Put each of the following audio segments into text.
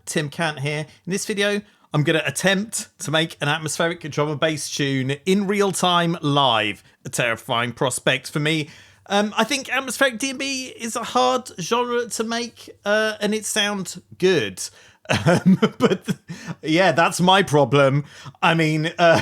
Tim Cant here. In this video, I'm going to attempt to make an atmospheric drum and bass tune in real time live. A terrifying prospect for me. I think atmospheric D&B is a hard genre to make, and it sounds good. But yeah, that's my problem. I mean, I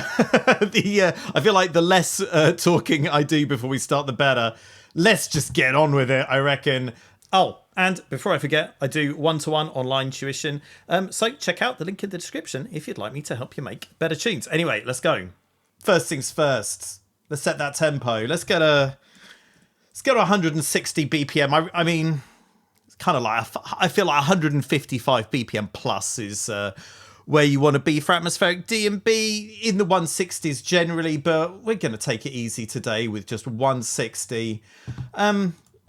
feel like the less talking I do before we start, the better. Let's just get on with it, I reckon. Oh, and before I forget, I do one-to-one online tuition. So check out the link in the description if you'd like me to help you make better tunes. Anyway, let's go. First things first. Let's set that tempo. Let's go to 160 BPM. I mean, it's kind of like, I feel like 155 BPM plus is where you want to be for atmospheric D&B, in the 160s generally, but we're going to take it easy today with just 160.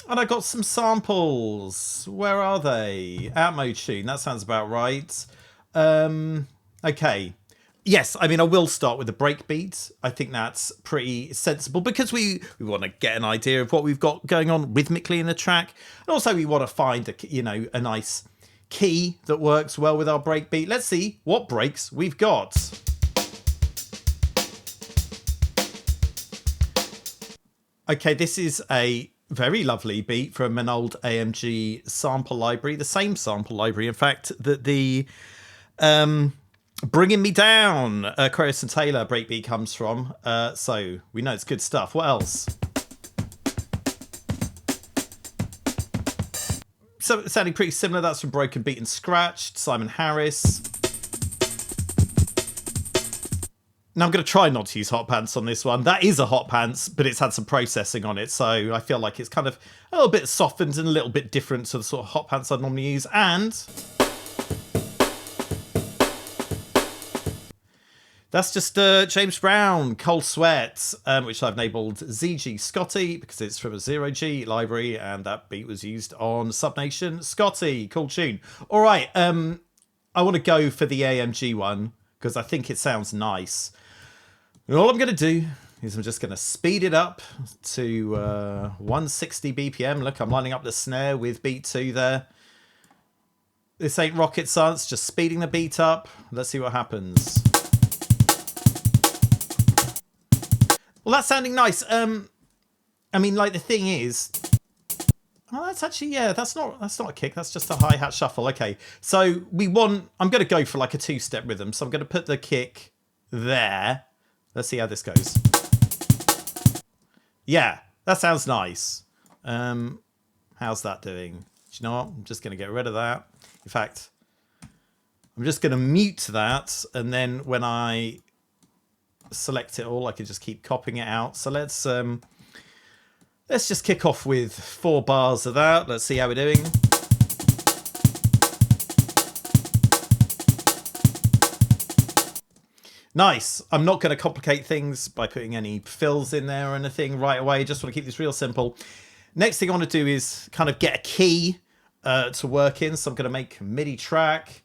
And I got some samples. Where are they? Atmo tune. That sounds about right. Okay. Yes, I mean, I will start with the breakbeat. I think that's pretty sensible because we want to get an idea of what we've got going on rhythmically in the track. And also we want to find a nice key that works well with our breakbeat. Let's see what breaks we've got. Okay, this is a very lovely beat from an old AMG sample library. The same sample library, in fact, that the Bringing Me Down, Aquarius and Taylor breakbeat comes from. So we know it's good stuff. What else? So sounding pretty similar. That's from Broken Beat and Scratched, Simon Harris. Now, I'm going to try not to use hot pants on this one. That is a hot pants, but it's had some processing on it. So I feel like it's kind of a little bit softened and a little bit different to the sort of hot pants I'd normally use. And that's just James Brown, Cold Sweat, which I've labelled ZG Scotty because it's from a 0G library. And that beat was used on Subnation Scotty. Cool tune. All right. I want to go for the AMG one because I think it sounds nice. And all I'm going to do is I'm just going to speed it up to 160 BPM. Look, I'm lining up the snare with beat 2 there. This ain't rocket science, just speeding the beat up. Let's see what happens. Well, that's sounding nice. I mean, like, the thing is... Oh, that's actually, yeah, that's not a kick. That's just a hi-hat shuffle. Okay, so I'm going to go for like a two-step rhythm. So I'm going to put the kick there. Let's see how this goes. Yeah, that sounds nice. How's that doing? Do you know what? I'm just going to get rid of that. In fact, I'm just going to mute that. And then when I select it all, I can just keep copying it out. So let's just kick off with 4 bars of that. Let's see how we're doing. Nice. I'm not going to complicate things by putting any fills in there or anything right away. Just want to keep this real simple. Next thing I want to do is kind of get a key to work in. So I'm going to make a MIDI track.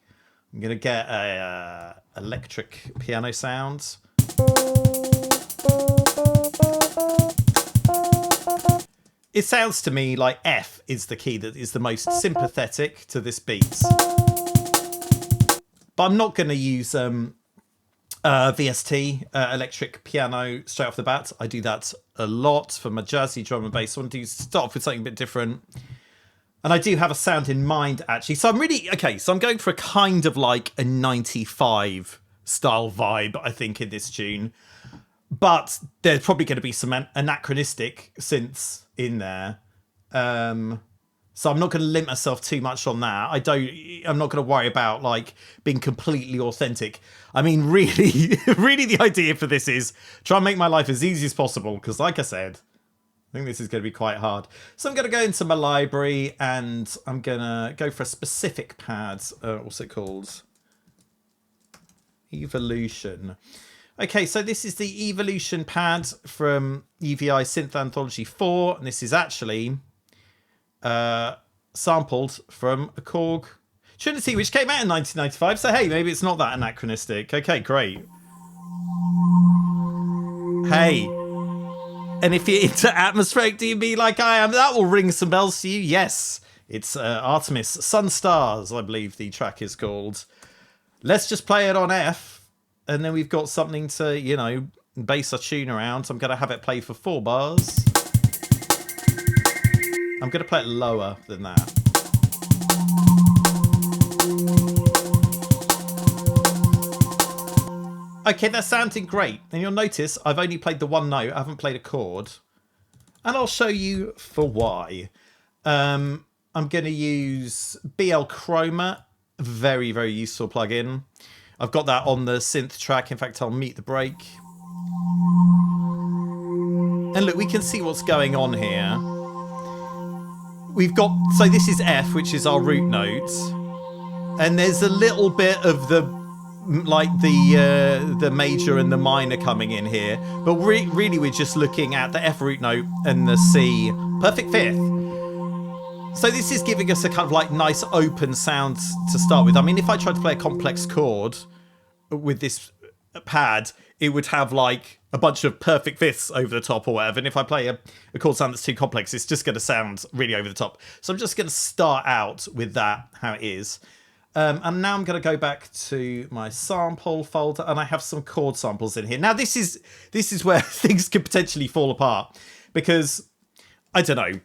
I'm going to get a electric piano sound. It sounds to me like F is the key that is the most sympathetic to this beat. But I'm not going to use VST, electric piano, straight off the bat. I do that a lot for my jazzy drum and bass. So I want to start off with something a bit different. And I do have a sound in mind, actually. So I'm going for a kind of like a 95 style vibe, I think, in this tune. But there's probably going to be some anachronistic synths in there. So I'm not going to limit myself too much on that. I'm not going to worry about like being completely authentic. I mean, really, really the idea for this is try and make my life as easy as possible. Because like I said, I think this is going to be quite hard. So I'm going to go into my library and I'm going to go for a specific pad. What's it called? Evolution. Okay, so this is the Evolution pad from EVI Synth Anthology 4. And this is actually sampled from a Korg Trinity, which came out in 1995. So, hey, maybe it's not that anachronistic. Okay, great. Hey. And if you're into atmospheric D&B like I am, that will ring some bells to you. Yes, It's Artemis Sun Stars, I believe the track is called. Let's just play it on F, and then we've got something to, you know, base our tune around. So I'm going to have it play for 4 bars. I'm going to play it lower than that. Okay, that's sounding great. And you'll notice I've only played the one note. I haven't played a chord. And I'll show you for why. I'm going to use BL Chroma. Very, very useful plugin. I've got that on the synth track. In fact, I'll mute the break. And look, we can see what's going on here. We've got, so this is F, which is our root note. And there's a little bit of the, like the major and the minor coming in here. But really we're just looking at the F root note and the C perfect fifth. So this is giving us a kind of like nice open sound to start with. I mean, if I tried to play a complex chord with this pad, it would have like a bunch of perfect fifths over the top or whatever. And if I play a chord sound that's too complex, it's just going to sound really over the top. So I'm just going to start out with that, how it is. And now I'm going to go back to my sample folder, and I have some chord samples in here. Now this is where things could potentially fall apart, because I don't know.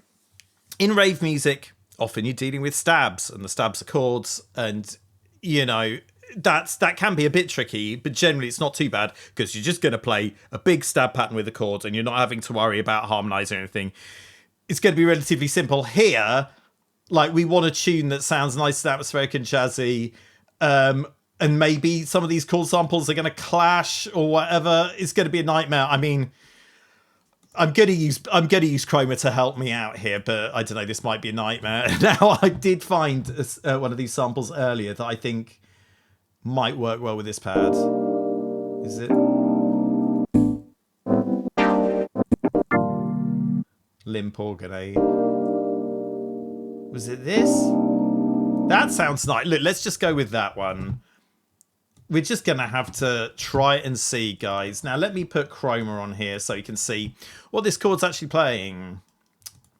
In rave music, often you're dealing with stabs, and the stabs are chords, and you know that can be a bit tricky, but generally it's not too bad because you're just going to play a big stab pattern with the chords, and you're not having to worry about harmonizing or anything. It's going to be relatively simple here. Like, we want a tune that sounds nice and atmospheric and jazzy, and maybe some of these chord samples are going to clash or whatever. It's going to be a nightmare. I mean, I'm going to use Chroma to help me out here, but I don't know, this might be a nightmare. Now, I did find one of these samples earlier that I think might work well with this pad. Is it? Limp organ, eh? Was it this? That sounds nice. Look, let's just go with that one. We're just going to have to try and see, guys. Now, let me put Chroma on here so you can see what this chord's actually playing.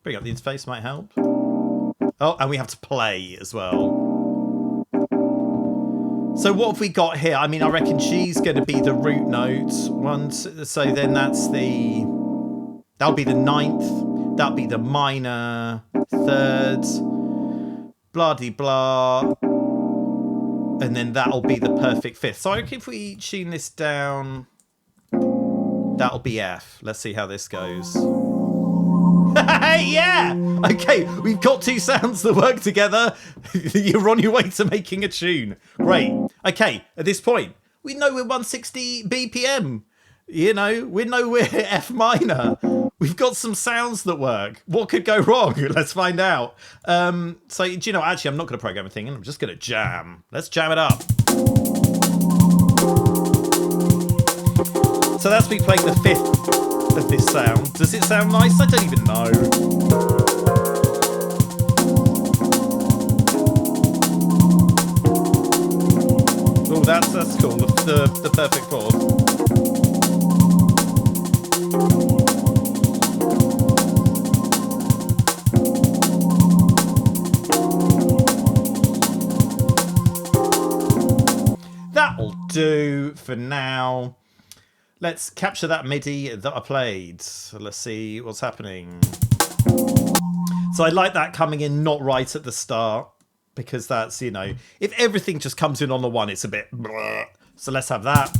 Bring up the interface, might help. Oh, and we have to play as well. So what have we got here? I mean, I reckon G's going to be the root note. So then that's the... That'll be the ninth. That'll be the minor third. Blah-de-blah. And then that'll be the perfect fifth. So I reckon if we tune this down, that'll be F. Let's see how this goes. Yeah! Okay, we've got two sounds that work together. You're on your way to making a tune. Great. Okay, at this point, we know we're 160 BPM. You know, we know we're F minor. We've got some sounds that work. What could go wrong? Let's find out. So, do you know, actually, I'm not going to program a thing. I'm just going to jam. Let's jam it up. So that's me playing the fifth of this sound. Does it sound nice? I don't even know. Oh, that's cool. The perfect fourth. That'll do for now. Let's capture that MIDI that I played. So let's see what's happening. So I like that coming in not right at the start, because that's, you know, if everything just comes in on the one, it's a bit bleh. So let's have that.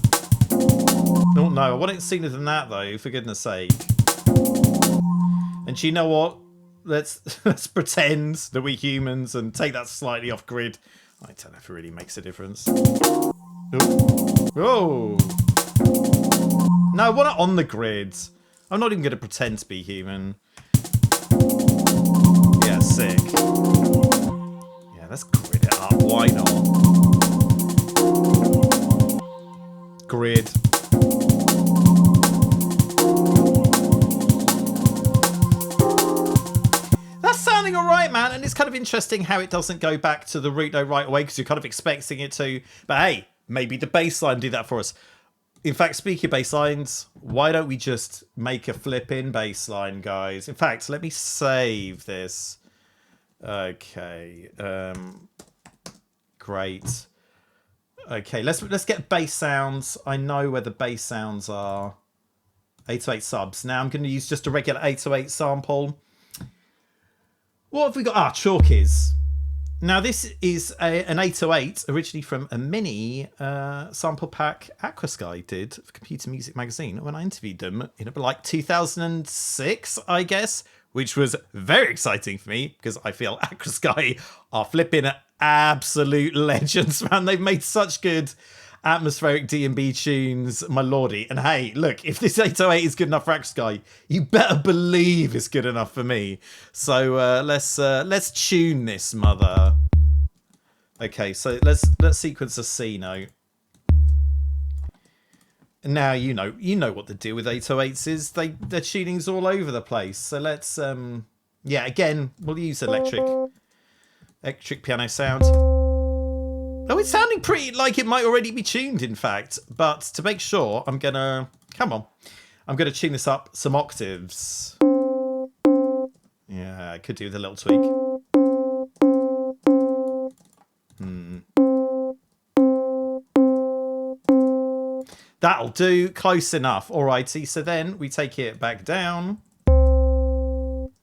Oh no, I want it sooner than that though, for goodness sake. And you know what? Let's pretend that we're humans and take that slightly off grid. I don't know if it really makes a difference. Oh. No, I want it on the grid. I'm not even going to pretend to be human. Yeah, sick. Yeah, let's grid it up. Why not? Grid. That's sounding alright, man. And it's kind of interesting how it doesn't go back to the root note right away, because you're kind of expecting it to. But hey, maybe the bass line do that for us. In fact, speaking of bass lines, why don't we just make a flip-in bass line, guys? In fact, let me save this. Okay. Great. Okay, let's get bass sounds. I know where the bass sounds are. 808 subs. Now I'm going to use just a regular 808 sample. What have we got? Ah, Chalkies. Now this is an 808 originally from a mini sample pack Aquasky did for Computer Music Magazine when I interviewed them in like 2006, I guess, which was very exciting for me because I feel Aquasky are flipping absolute legends, man. They've made such good atmospheric D&B tunes, my lordy. And hey, look, if this 808 is good enough for Aquasky, you better believe it's good enough for me. So let's tune this mother. Okay, so let's sequence a C note. Now you know what the deal with 808s is. Their tuning's all over the place. So let's yeah, again, we'll use electric piano sound. Oh, it's sounding pretty like it might already be tuned, in fact. But to make sure, I'm gonna tune this up some octaves. Yeah, I could do with a little tweak. That'll do. Close enough. Alrighty. So then we take it back down.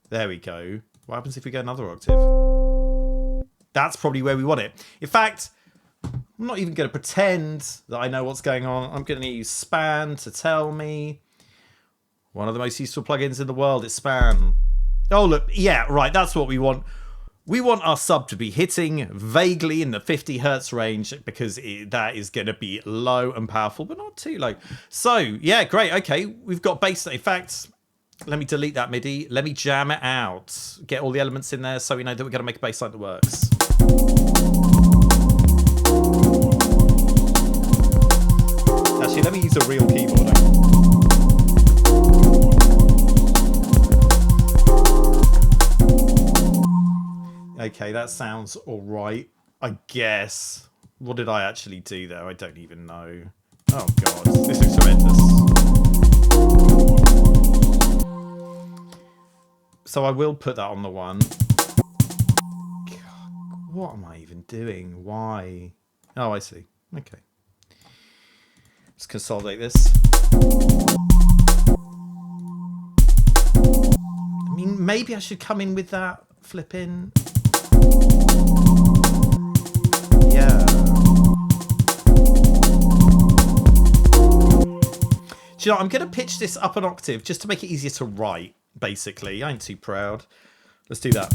There we go. What happens if we go another octave? That's probably where we want it. In fact, I'm not even going to pretend that I know what's going on. I'm going to use Span to tell me. One of the most useful plugins in the world is Span. Oh, look. Yeah, right. That's what we want. We want our sub to be hitting vaguely in the 50 hertz range because that is going to be low and powerful, but not too low. So, yeah, great. Okay, we've got bass. In fact, let me delete that MIDI. Let me jam it out. Get all the elements in there so we know that we're going to make a bass line that works. Actually, let me use a real keyboard. Okay, that sounds all right, I guess. What did I actually do there? I don't even know. Oh, God. This looks horrendous. So I will put that on the one. God, what am I even doing? Why? Oh, I see. Okay. Let's consolidate this. I mean, maybe I should come in with that flipping... Yeah. Do you know, I'm going to pitch this up an octave just to make it easier to write, basically. I ain't too proud. Let's do that.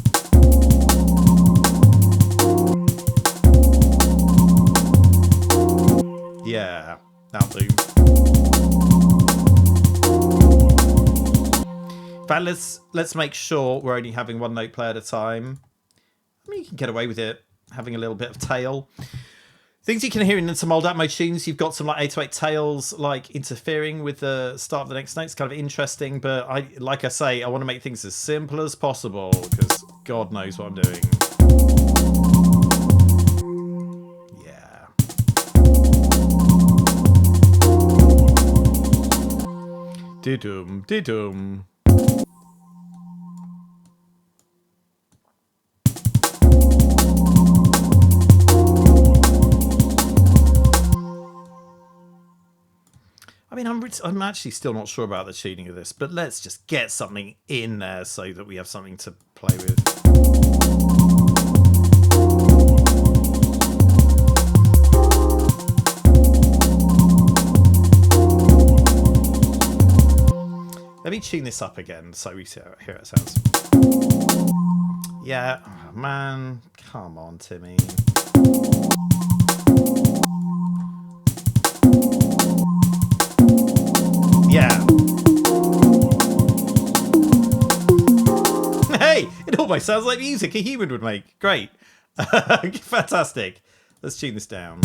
Yeah, that'll do. But let's make sure we're only having one note play at a time. I mean, you can get away with it having a little bit of tail. Things you can hear in some old Atmo tunes, you've got some like 808 tails like interfering with the start of the next note. It's kind of interesting, but like I say, I want to make things as simple as possible because God knows what I'm doing. Yeah. Didum, didum. I mean, I'm actually still not sure about the tuning of this, but let's just get something in there so that we have something to play with. Let me tune this up again so we hear how it sounds. Yeah, oh, man, come on, Timmy. Yeah. Hey, it almost sounds like music a human would make. Great. Fantastic. Let's tune this down.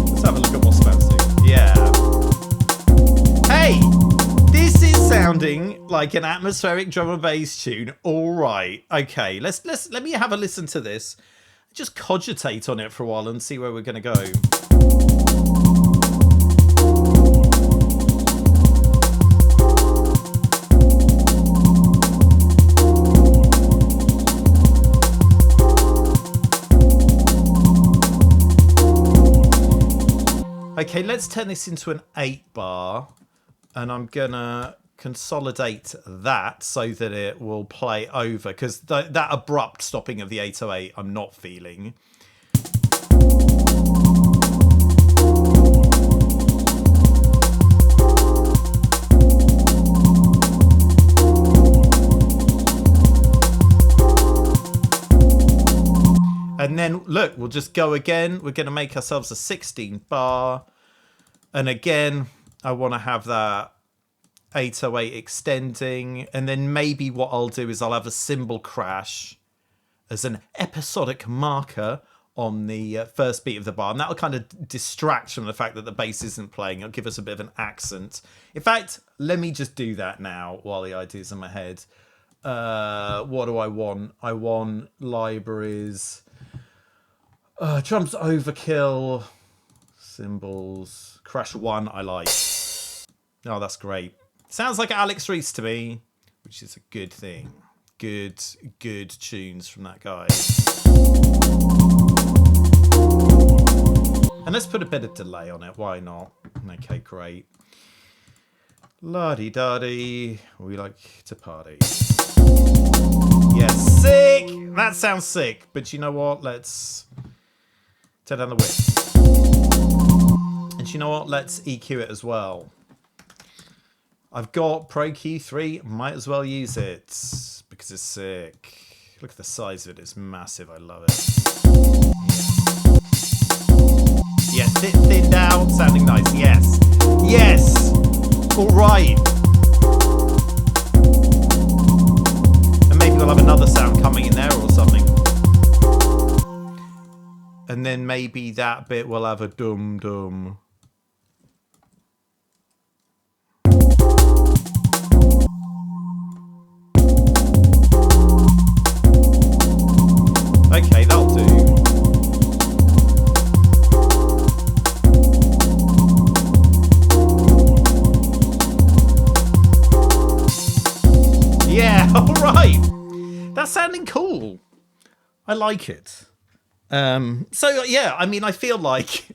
Let's have a look at what's fancy. Yeah. Hey, this is sounding like an atmospheric drum and bass tune. All right. Okay. Let me have a listen to this. Just cogitate on it for a while and see where we're going to go. Okay, let's turn this into an 8 bar. And I'm going to consolidate that so that it will play over. Because that abrupt stopping of the 808 I'm not feeling. And then, look, we'll just go again. We're going to make ourselves a 16 bar. And again, I want to have that 808 extending. And then maybe what I'll do is I'll have a cymbal crash as an episodic marker on the first beat of the bar. And that'll kind of distract from the fact that the bass isn't playing. It'll give us a bit of an accent. In fact, let me just do that now while the idea's in my head. What do I want? I want libraries... drums overkill, cymbals, crash 1 I like. Oh, that's great. Sounds like Alex Reese to me, which is a good thing. Good tunes from that guy. And let's put a bit of delay on it, why not? Okay, great. La-di-da-di, we like to party. Yeah, sick! That sounds sick, but you know what? Let's... turn down the width. And you know what? Let's EQ it as well. I've got Pro Q3. Might as well use it because it's sick. Look at the size of it. It's massive. I love it. Yeah, thinned out. Sounding nice. Yes. Yes. All right. And maybe we'll have another sound coming in there or something. And then maybe that bit will have a dum-dum. Okay, that'll do. Yeah, all right. That's sounding cool. I like it. So yeah, I mean, I feel like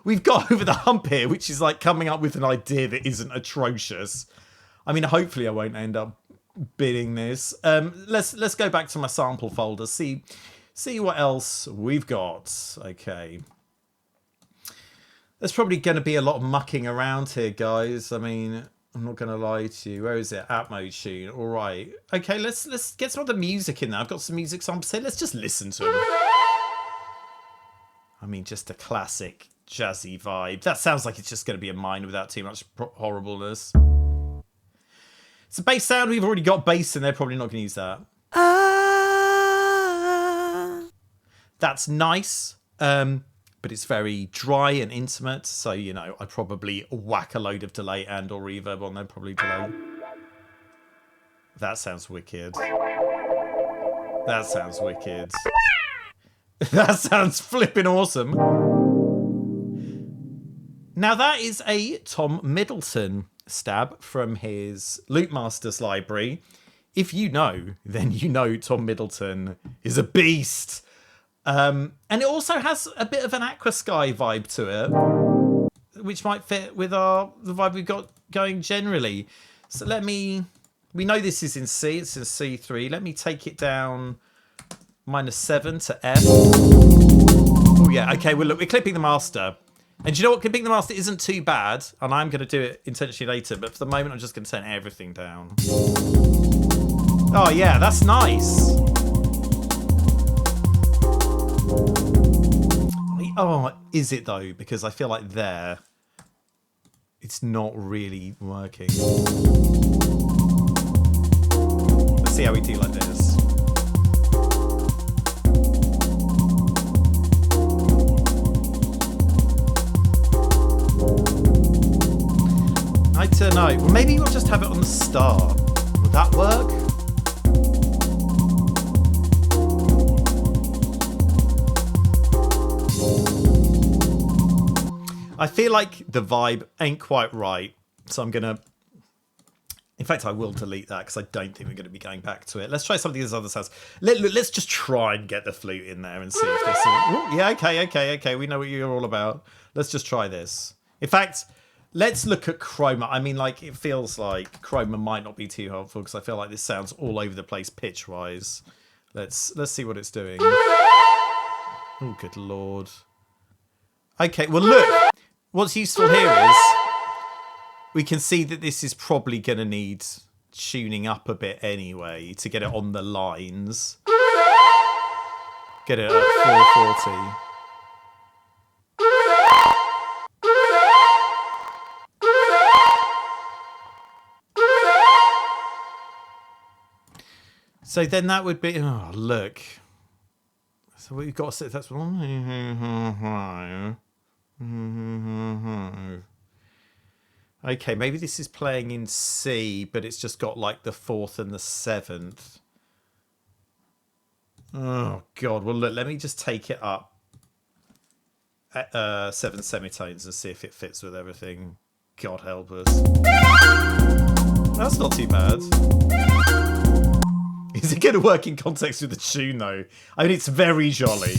we've got over the hump here, which is like coming up with an idea that isn't atrocious. I mean, hopefully I won't end up bidding this. Let's go back to my sample folder, see what else we've got. Okay. There's probably going to be a lot of mucking around here, guys. I mean, I'm not going to lie to you. Where is it? App mode tune. All right. Okay, let's get some of the music in there. I've got some music samples here. Let's just listen to it. I mean, just a classic jazzy vibe. That sounds like it's just going to be a mine without too much horribleness. It's a bass sound. We've already got bass in there. Probably not going to use that. That's nice. But it's very dry and intimate. So, you know, I'd probably whack a load of delay and or reverb on there. Probably delay. That sounds wicked. That sounds wicked. That sounds flipping awesome. Now that is a Tom Middleton stab from his Loopmasters library. If you know, then you know Tom Middleton is a beast. And it also has a bit of an Aqua Sky vibe to it, which might fit with the vibe we've got going generally. So we know this is in C, it's in C3. Let me take it down -7 to F. Oh yeah, okay, well look, we're clipping the master. And do you know what? Clipping the master isn't too bad, and I'm going to do it intentionally later, but for the moment I'm just going to turn everything down. Oh yeah, that's nice. Oh, is it though? Because I feel like there, it's not really working. Let's see how we do like this. I don't know. Well, maybe we'll just have it on the star. Would that work? I feel like the vibe ain't quite right, so I'm gonna In fact, I will delete that because I don't think we're going to be going back to it. Let's try some of these other sounds. Let's just try and get the flute in there and see if this... yeah, okay. We know what you're all about. Let's just try this. In fact, let's look at chroma. I mean, like, it feels like chroma might not be too helpful because I feel like this sounds all over the place pitch-wise. Let's see what it's doing. Oh, good lord. Okay, well, look. What's useful here is we can see that this is probably going to need tuning up a bit anyway to get it on the lines. Get it at 440. So then that would be... Oh, look. So we've got to set... That's... Okay, maybe this is playing in C, but it's just got like the 4th and the 7th. Oh, God. Well, look, let me just take it up at 7 semitones and see if it fits with everything. God help us. That's not too bad. Is it going to work in context with the tune, though? I mean, it's very jolly.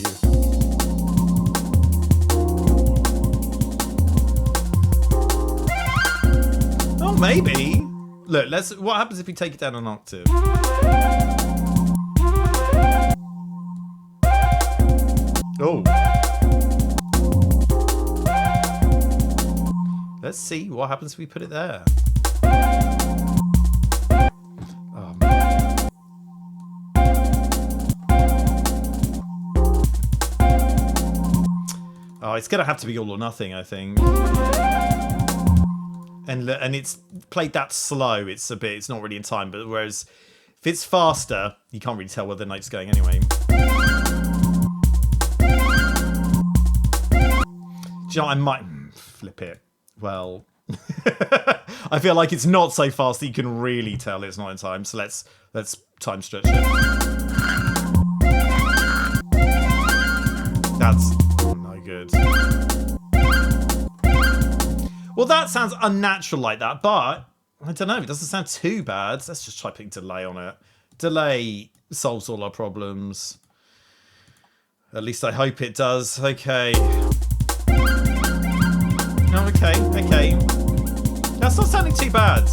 Oh, maybe. Look, let's. What happens if we take it down an octave? Oh. Let's see what happens if we put it there. Oh, man. Oh, it's going to have to be all or nothing, I think. And it's played that slow. It's not really in time. But whereas if it's faster, you can't really tell where the note's going anyway. Do you know, I might flip it. Well, I feel like it's not so fast that you can really tell it's not in time. So let's time stretch it. That's no good. Well, that sounds unnatural like that, but I don't know. It doesn't sound too bad. Let's just try putting delay on it. Delay solves all our problems. At least I hope it does. Okay. Oh, okay. That's not sounding too bad.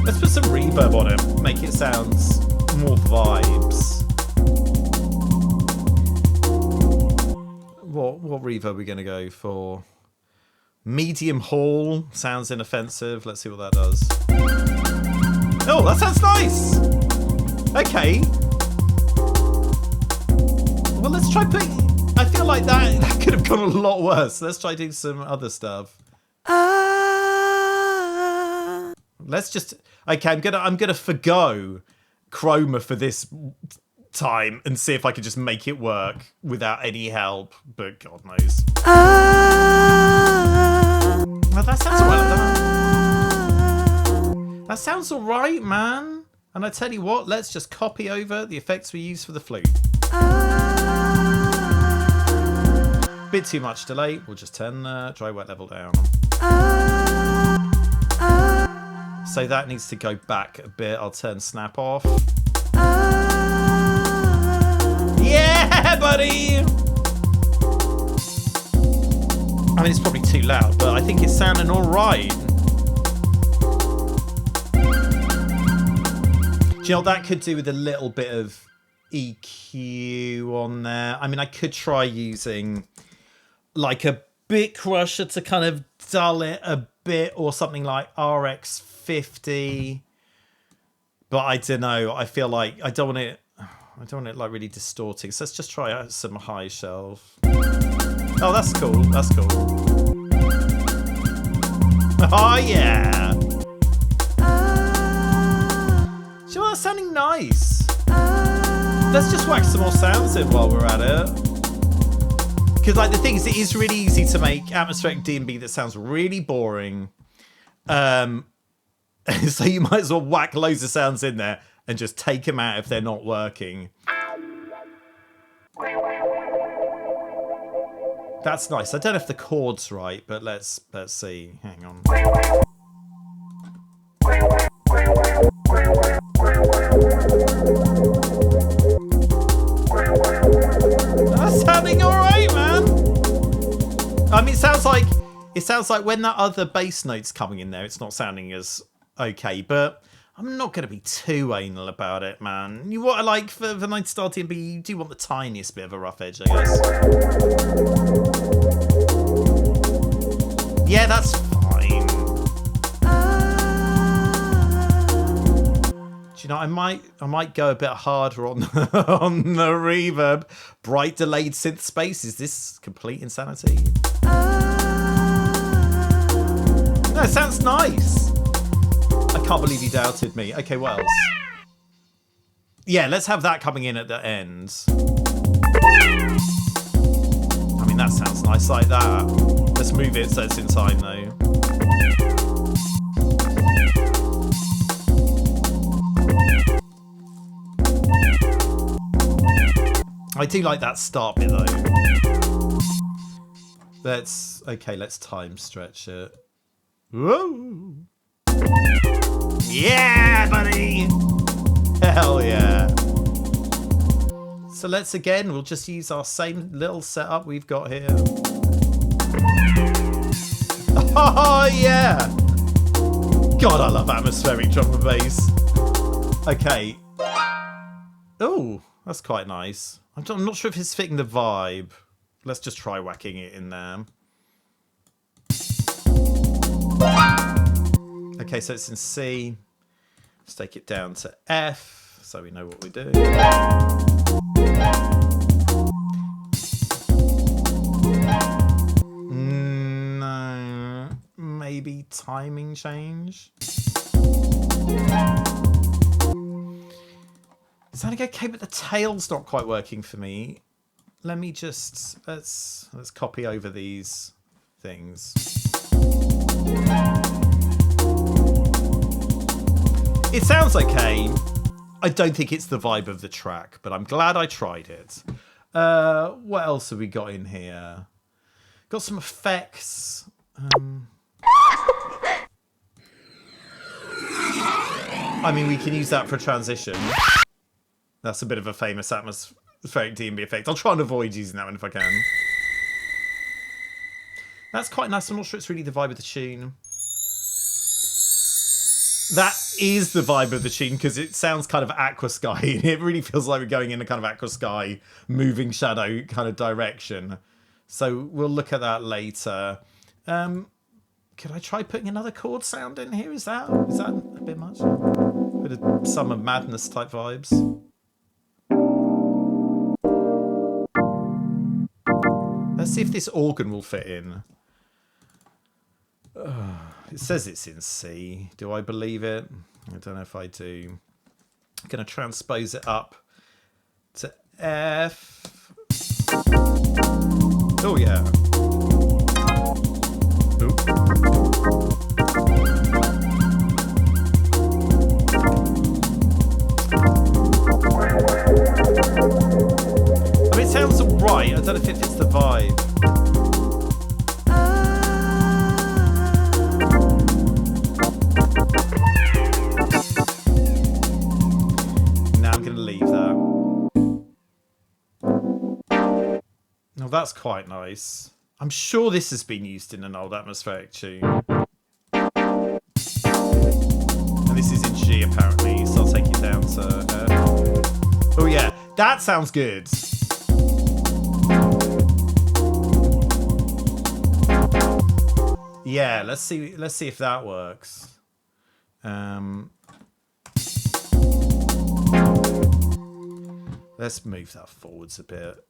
Let's put some reverb on it. Make it sound more vibes. What reverb are we going to go for? Medium hall sounds inoffensive. Let's see what that does. Oh, that sounds nice. Okay. Well, let's try putting... I feel like that could have gone a lot worse. Let's try doing some other stuff. Let's just... Okay, I'm gonna forgo chroma for this time and see if I can just make it work without any help. But God knows. Well, that sounds alright. That sounds alright, man. And I tell you what, let's just copy over the effects we use for the flute. Bit too much delay. We'll just turn dry wet level down. So that needs to go back a bit. I'll turn snap off. Yeah, buddy! I mean, it's probably too loud, but I think it's sounding all right. Do you know what that could do with a little bit of EQ on there? I mean, I could try using like a bit crusher to kind of dull it a bit, or something like RX50. But I don't know. I feel like I don't want it like really distorting. So let's just try out some high shelf. Oh, that's cool. That's cool. Oh, yeah. Do you know what? That's sounding nice. Let's just whack some more sounds in while we're at it. Because, like, the thing is, it is really easy to make atmospheric D&B that sounds really boring. So you might as well whack loads of sounds in there and just take them out if they're not working. That's nice. I don't know if the chord's right, but let's see. Hang on. That's sounding all right, man. I mean, it sounds like when that other bass note's coming in there, it's not sounding as okay, but I'm not going to be too anal about it, man. You want to, like, for the 90 style TMB, you do want the tiniest bit of a rough edge, I guess. Yeah, that's fine. Do you know, I might go a bit harder on on the reverb. Bright delayed synth space. Is this complete insanity? No, it sounds nice. I can't believe you doubted me. Okay, what else? Yeah, let's have that coming in at the end. I mean, that sounds nice like that. Let's move it so it's in time, though. I do like that start bit, though. Let's time stretch it. Whoa! Yeah, buddy! Hell yeah! So we'll just use our same little setup we've got here. Oh yeah! God, I love atmospheric drum and bass. Okay. Oh, that's quite nice. I'm not sure if it's fitting the vibe. Let's just try whacking it in there. Okay, so it's in C. Let's take it down to F so we know what we're doing. No, maybe timing change. Sounding okay, but the tail's not quite working for me. Let me just let's copy over these things. It sounds okay. I don't think it's the vibe of the track, but I'm glad I tried it. What else have we got in here? Got some effects. I mean, we can use that for transition. That's a bit of a famous atmospheric D&B effect. I'll try and avoid using that one if I can. That's quite nice. I'm not sure it's really the vibe of the tune. That is the vibe of the tune because it sounds kind of aqua sky. It really feels like we're going in a kind of aqua sky, moving shadow kind of direction. So we'll look at that later. Could I try putting another chord sound in here? Is that a bit much? A bit of Summer Madness type vibes. Let's see if this organ will fit in. It says it's in C. Do I believe it? I don't know if I do. I'm going to transpose it up to F. Oh, yeah. Ooh. I mean, it sounds alright. I don't know if it fits the vibe. Now that's quite nice. I'm sure this has been used in an old atmospheric tune. And this is in G apparently, so I'll take it down to Oh yeah, that sounds good. Yeah, let's see if that works. Let's move that forwards a bit.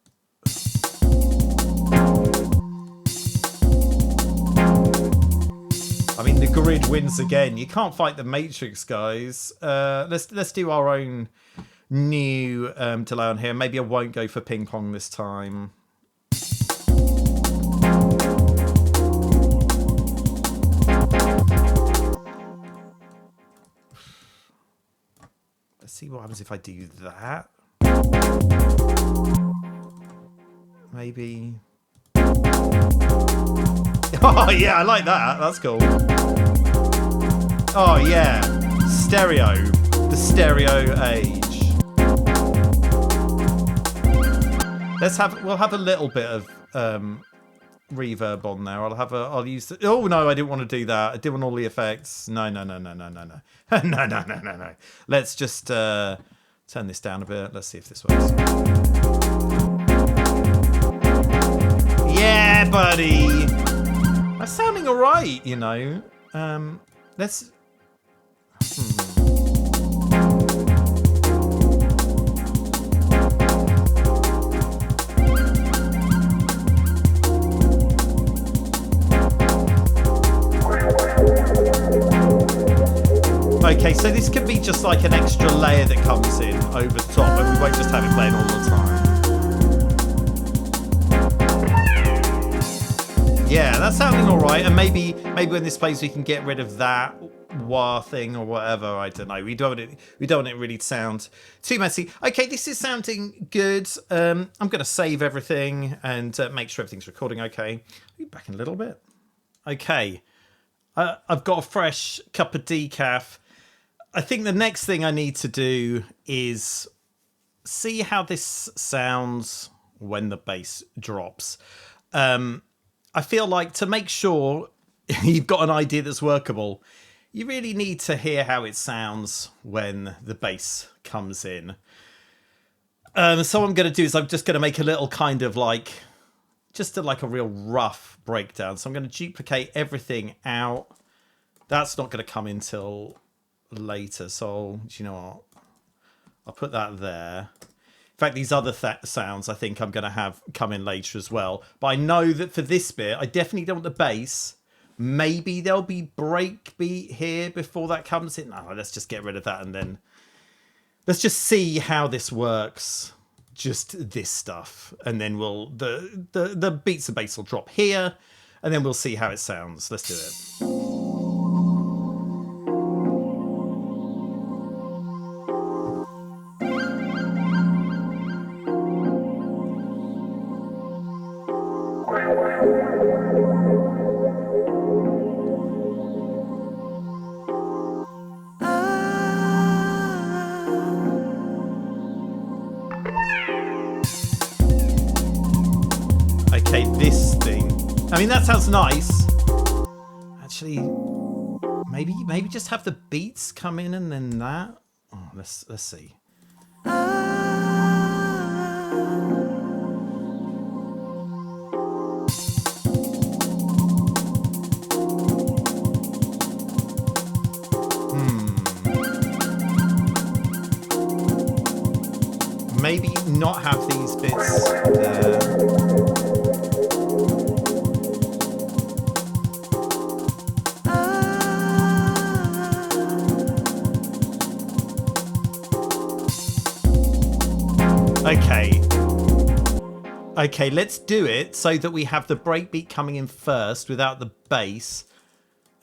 I mean, the grid wins again. You can't fight the Matrix, guys. Let's do our own new delay on here. Maybe I won't go for ping pong this time. Let's see what happens if I do that. Maybe. Oh yeah, I like that. That's cool. Oh yeah, stereo, the stereo age. We'll have a little bit of reverb on there. I'll use the, oh no, I didn't want to do that. I didn't want all the effects. No. No. Let's just turn this down a bit. Let's see if this works. Yeah, buddy. That's sounding all right, you know. Let's. Okay, so this could be just like an extra layer that comes in over the top, and we won't just have it playing all the time. Yeah, that's sounding all right, and maybe when this plays, we can get rid of that wah thing or whatever. I don't know. We don't want it really to sound too messy. Okay, this is sounding good. I'm going to save everything and make sure everything's recording. Okay, back in a little bit. Okay, I've got a fresh cup of decaf. I think the next thing I need to do is see how this sounds when the bass drops. I feel like to make sure you've got an idea that's workable, you really need to hear how it sounds when the bass comes in. So what I'm going to do is I'm just going to make a little kind of like, just like a real rough breakdown. So I'm going to duplicate everything out. That's not going to come in till later, so do you know what, I'll put that there. In fact, these other sounds I think I'm going to have come in later as well, but I know that for this bit I definitely don't want the bass. Maybe there'll be breakbeat here before that comes in. No, let's just get rid of that, and then let's just see how this works, just this stuff, and then we'll the beats and bass will drop here, and then we'll see how it sounds. Let's do it. Okay, this thing. I mean, that sounds nice. Actually, maybe just have the beats come in and then that. Oh, let's see. Maybe not have these bits there. Okay, let's do it so that we have the breakbeat coming in first without the bass.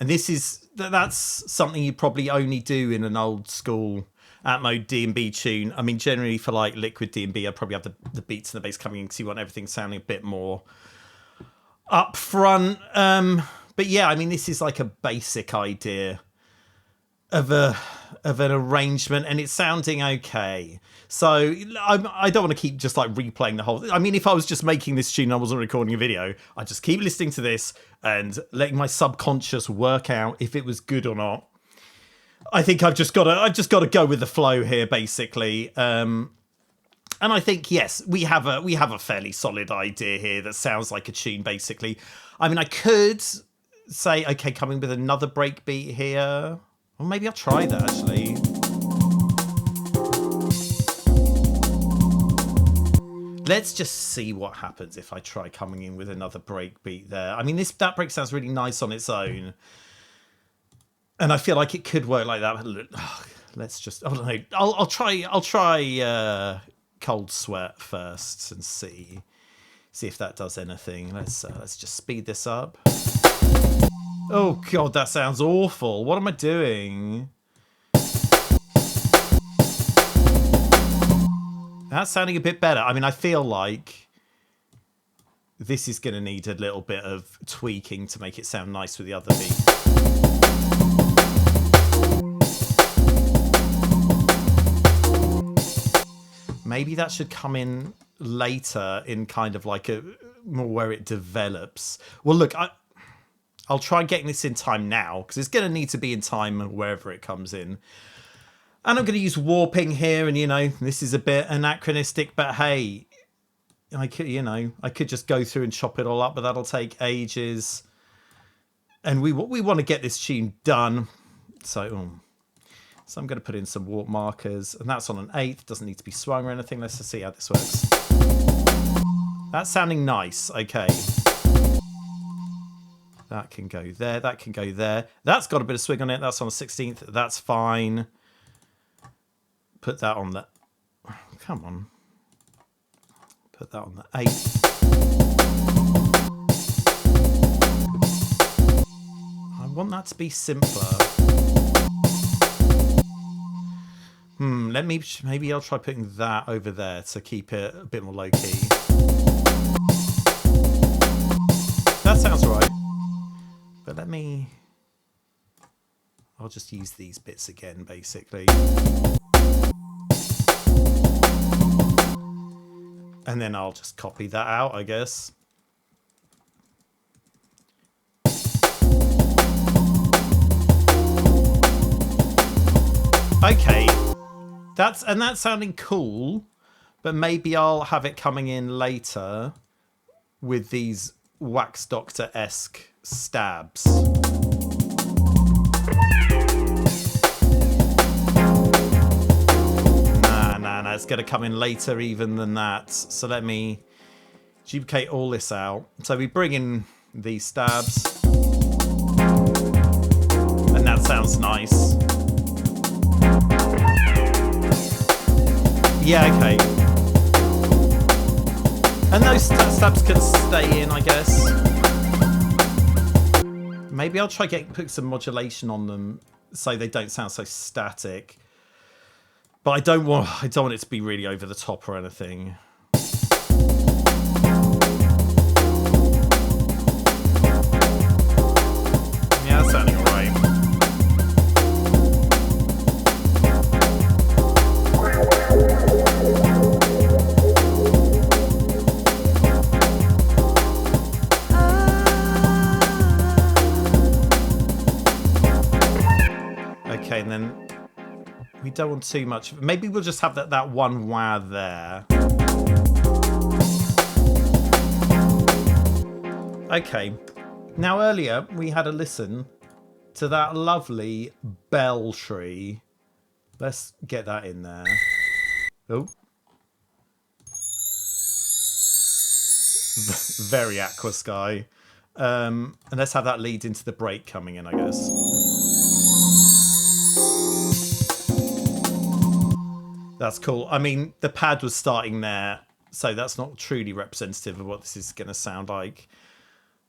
And that's something you probably only do in an old school Atmo D&B tune. I mean, generally for like liquid D&B, I'd probably have the beats and the bass coming in because you want everything sounding a bit more up front. But yeah, I mean, this is like a basic idea of an arrangement, and it's sounding okay. So I don't want to keep just like replaying the whole thing. I mean, if I was just making this tune and I wasn't recording a video, I'd just keep listening to this and letting my subconscious work out if it was good or not. I think I've just got to go with the flow here, basically. And I think, yes, we have a fairly solid idea here that sounds like a tune, basically. I mean, I could say, okay, coming with another breakbeat here. Or maybe I'll try that, actually. Let's just see what happens if I try coming in with another breakbeat there. I mean, that break sounds really nice on its own. And I feel like it could work like that. Let's just, I don't know. I'll try Cold Sweat first and see if that does anything. Let's just speed this up. Oh God, that sounds awful. What am I doing? That's sounding a bit better. I mean, I feel like this is going to need a little bit of tweaking to make it sound nice with the other beat. Maybe that should come in later in kind of like a more where it develops. Well, look, I'll try getting this in time now because it's going to need to be in time wherever it comes in. And I'm going to use warping here, and you know, this is a bit anachronistic, but hey, I could just go through and chop it all up, but that'll take ages. And we want to get this tune done, so I'm going to put in some warp markers, and that's on an 8th. Doesn't need to be swung or anything. Let's just see how this works. That's sounding nice. Okay. That can go there. That can go there. That's got a bit of swing on it. That's on the 16th. That's fine. Put that on the... Come on. Put that on the 8th. I want that to be simpler. Maybe I'll try putting that over there to keep it a bit more low-key. That sounds right. But I'll just use these bits again, basically. And then I'll just copy that out, I guess. Okay. That's sounding cool, but maybe I'll have it coming in later with these Wax Doctor-esque stabs. Nah, it's going to come in later even than that. So let me duplicate all this out. So we bring in these stabs. And that sounds nice. Yeah, okay. And those stabs can stay in, I guess. Maybe I'll try put some modulation on them so they don't sound so static. But I don't want it to be really over the top or anything. Yeah, that's sounding alright. Okay, and then we don't want too much. Maybe we'll just have that one wah there. Okay. Now earlier we had a listen to that lovely bell tree. Let's get that in there. Oh. Very Aqua Sky. And let's have that lead into the break coming in, I guess. That's cool. I mean, the pad was starting there, so that's not truly representative of what this is going to sound like.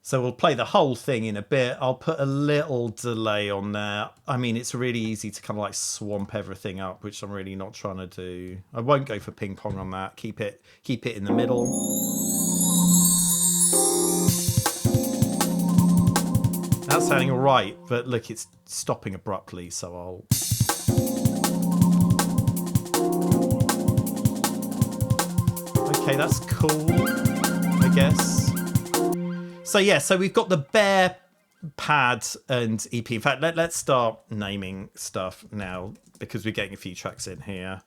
So we'll play the whole thing in a bit. I'll put a little delay on there. I mean, it's really easy to kind of like swamp everything up, which I'm really not trying to do. I won't go for ping pong on that. Keep it in the middle. That's sounding all right, but look, it's stopping abruptly, so I'll... Okay, that's cool, I guess. So yeah, so we've got the bare pad and EP. In fact, let's start naming stuff now because we're getting a few tracks in here.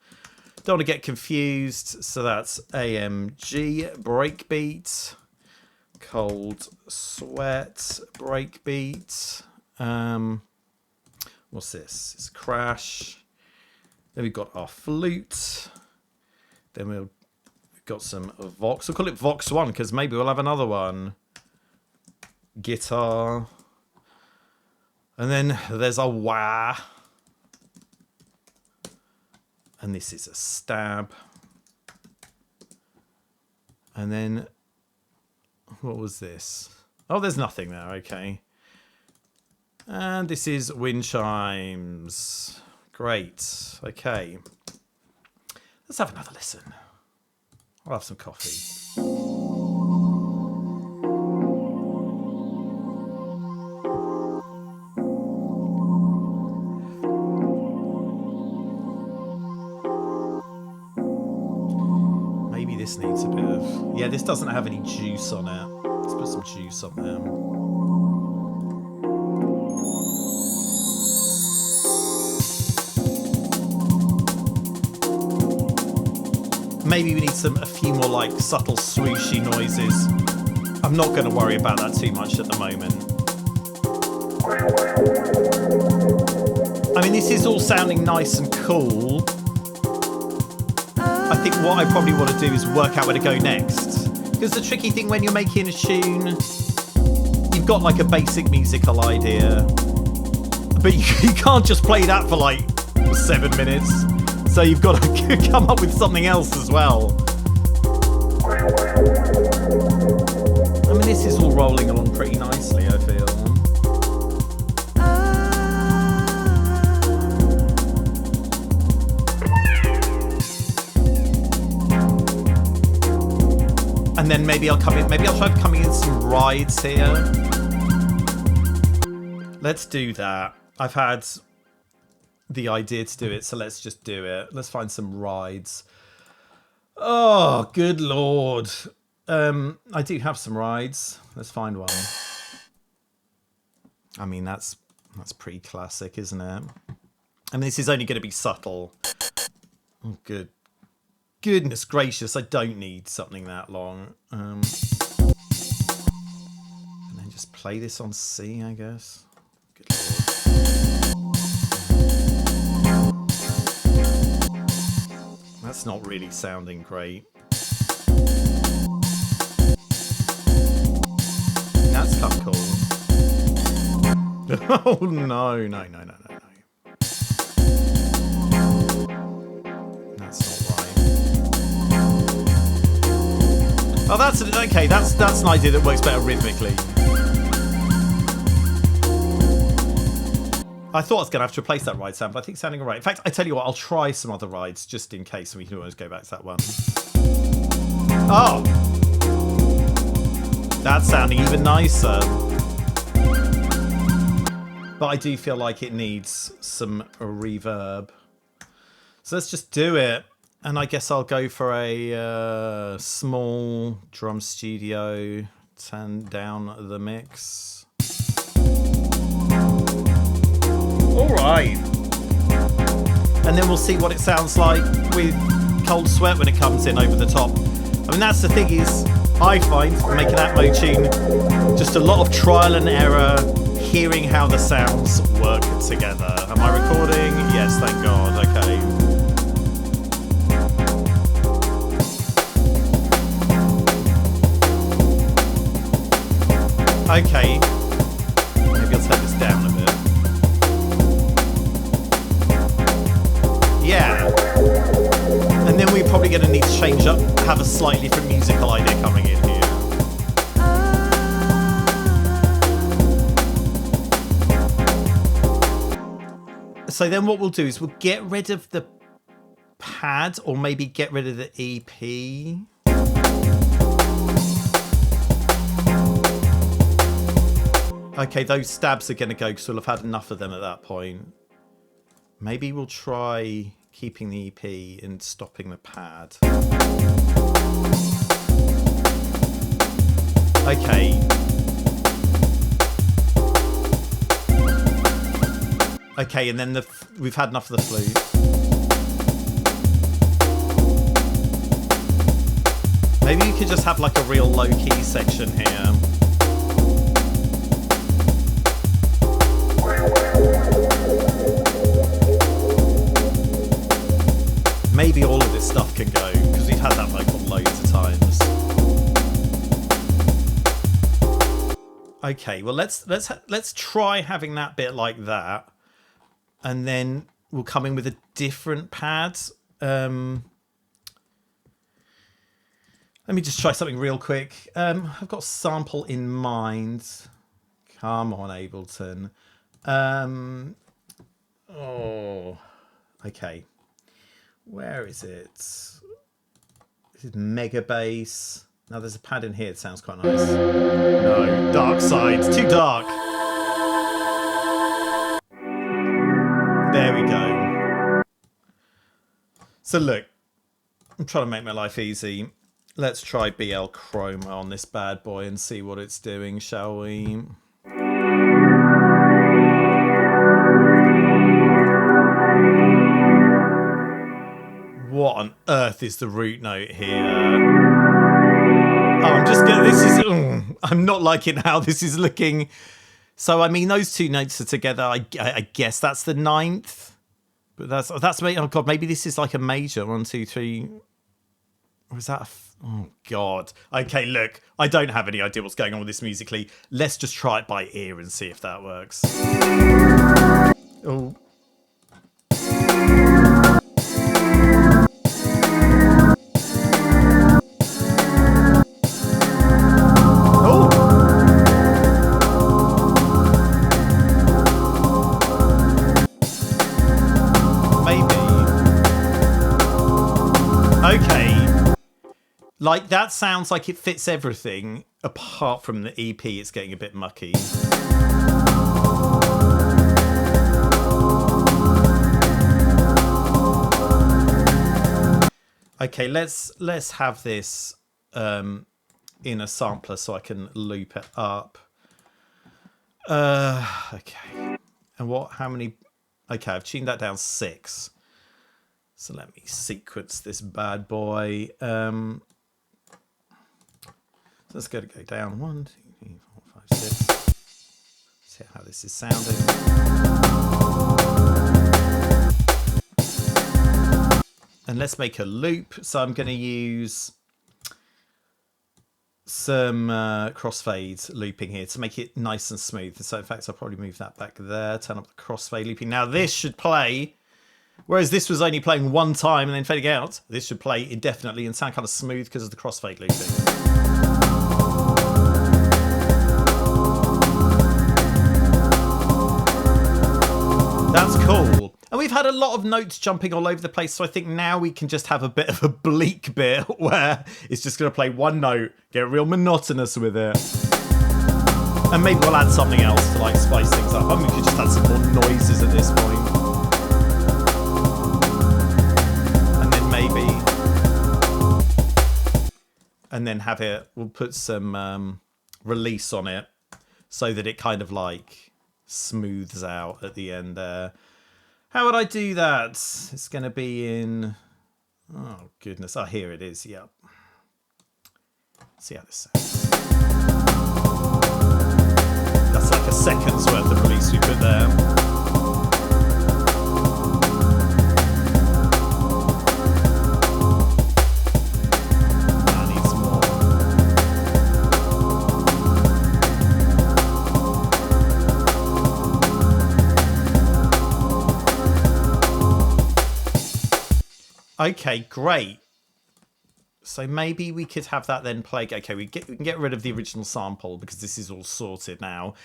Don't want to get confused. So that's AMG breakbeat, Cold Sweat breakbeat. What's this? It's Crash. Then we've got our flute. Then we've got some Vox. We'll call it Vox 1 because maybe we'll have another one. Guitar. And then there's a wah. And this is a stab. And then, what was this? Oh, there's nothing there. Okay. And this is wind chimes. Great. Okay. Let's have another listen. I'll have some coffee. Maybe this needs a bit of... Yeah, this doesn't have any juice on it. Let's put some juice on there. Maybe we need a few more like subtle swooshy noises. I'm not going to worry about that too much at the moment. I mean, this is all sounding nice and cool. I think what I probably want to do is work out where to go next. Because the tricky thing when you're making a tune, you've got like a basic musical idea, but you can't just play that for like 7 minutes. So you've got to come up with something else as well. I mean, this is all rolling along pretty nicely, I feel. And then maybe I'll try coming in some rides here. Let's do that. I've had the idea to do it, so let's just do it. Let's find some rides. Oh, good lord. I do have some rides. Let's find one. I mean, that's pretty classic, isn't it? I mean, this is only going to be subtle. Oh, goodness gracious, I don't need something that long. And then just play this on C, I guess. Good lord. That's not really sounding great. That's kind of cool. Oh, no. That's not right. Oh, that's okay. That's an idea that works better rhythmically. I thought I was going to have to replace that ride sound, but I think it's sounding all right. In fact, I tell you what, I'll try some other rides just in case, and we can always go back to that one. Oh! That's sounding even nicer. But I do feel like it needs some reverb. So let's just do it. And I guess I'll go for a small drum studio, turn down the mix. All right. And then we'll see what it sounds like with Cold Sweat when it comes in over the top. I mean, that's the thing is, I find making Atmo tune just a lot of trial and error, hearing how the sounds work together. Am I recording? Yes, thank God. Okay. Maybe I'll take this down a bit. Yeah. And then we're probably going to need to change up, have a slightly different musical idea coming in here. So then what we'll do is we'll get rid of the pad, or maybe get rid of the EP. Okay, those stabs are going to go because we'll have had enough of them at that point. Maybe we'll try keeping the EP and stopping the pad. Okay. Okay, and then we've had enough of the flute. Maybe you could just have like a real low-key section here. Maybe all of this stuff can go, because we've had that vocal loads of times. Okay, well let's try having that bit like that, and then we'll come in with a different pad. Let me just try something real quick. I've got a sample in mind. Come on, Ableton. Oh, okay. Where is it? This This is mega bass. Now there's a pad in here. It sounds quite nice. No, dark side. It's too dark. There we go. So look, I'm trying to make my life easy. Let's try BL Chroma on this bad boy and see what it's doing, shall we? What on earth is the root note here? Oh, I'm just gonna. This is. I'm not liking how this is looking. So I mean, those two notes are together. I guess that's the ninth, but that's oh god, maybe this is like a major 1, 2, 3. Or is that? Oh god. Okay, look, I don't have any idea what's going on with this musically. Let's just try it by ear and see if that works. Oh. Like, that sounds like it fits everything, apart from the EP, it's getting a bit mucky. Okay, let's have this in a sampler so I can loop it up. Okay. And how many... Okay, I've tuned that down 6. So let me sequence this bad boy. Let's go down 1, 2, 3, 4, 5, 6. See how this is sounding. And let's make a loop. So I'm going to use some crossfade looping here to make it nice and smooth. So in fact, I'll probably move that back there, turn up the crossfade looping. Now this should play, whereas this was only playing one time and then fading out, this should play indefinitely and sound kind of smooth because of the crossfade looping. That's cool. And we've had a lot of notes jumping all over the place, so I think now we can just have a bit of a bleak bit where it's just going to play one note, get real monotonous with it. And maybe we'll add something else to like spice things up. I mean, we could just add some more noises at this point. And then maybe... And then have it... We'll put some release on it so that it kind of like... smooths out at the end there. How would I do that? It's going to be in... Oh, goodness. Oh, here it is. Yep. See how this sounds. That's like a second's worth of release we put there. Okay, great. So maybe we could have that then play. Okay, we can get rid of the original sample because this is all sorted now.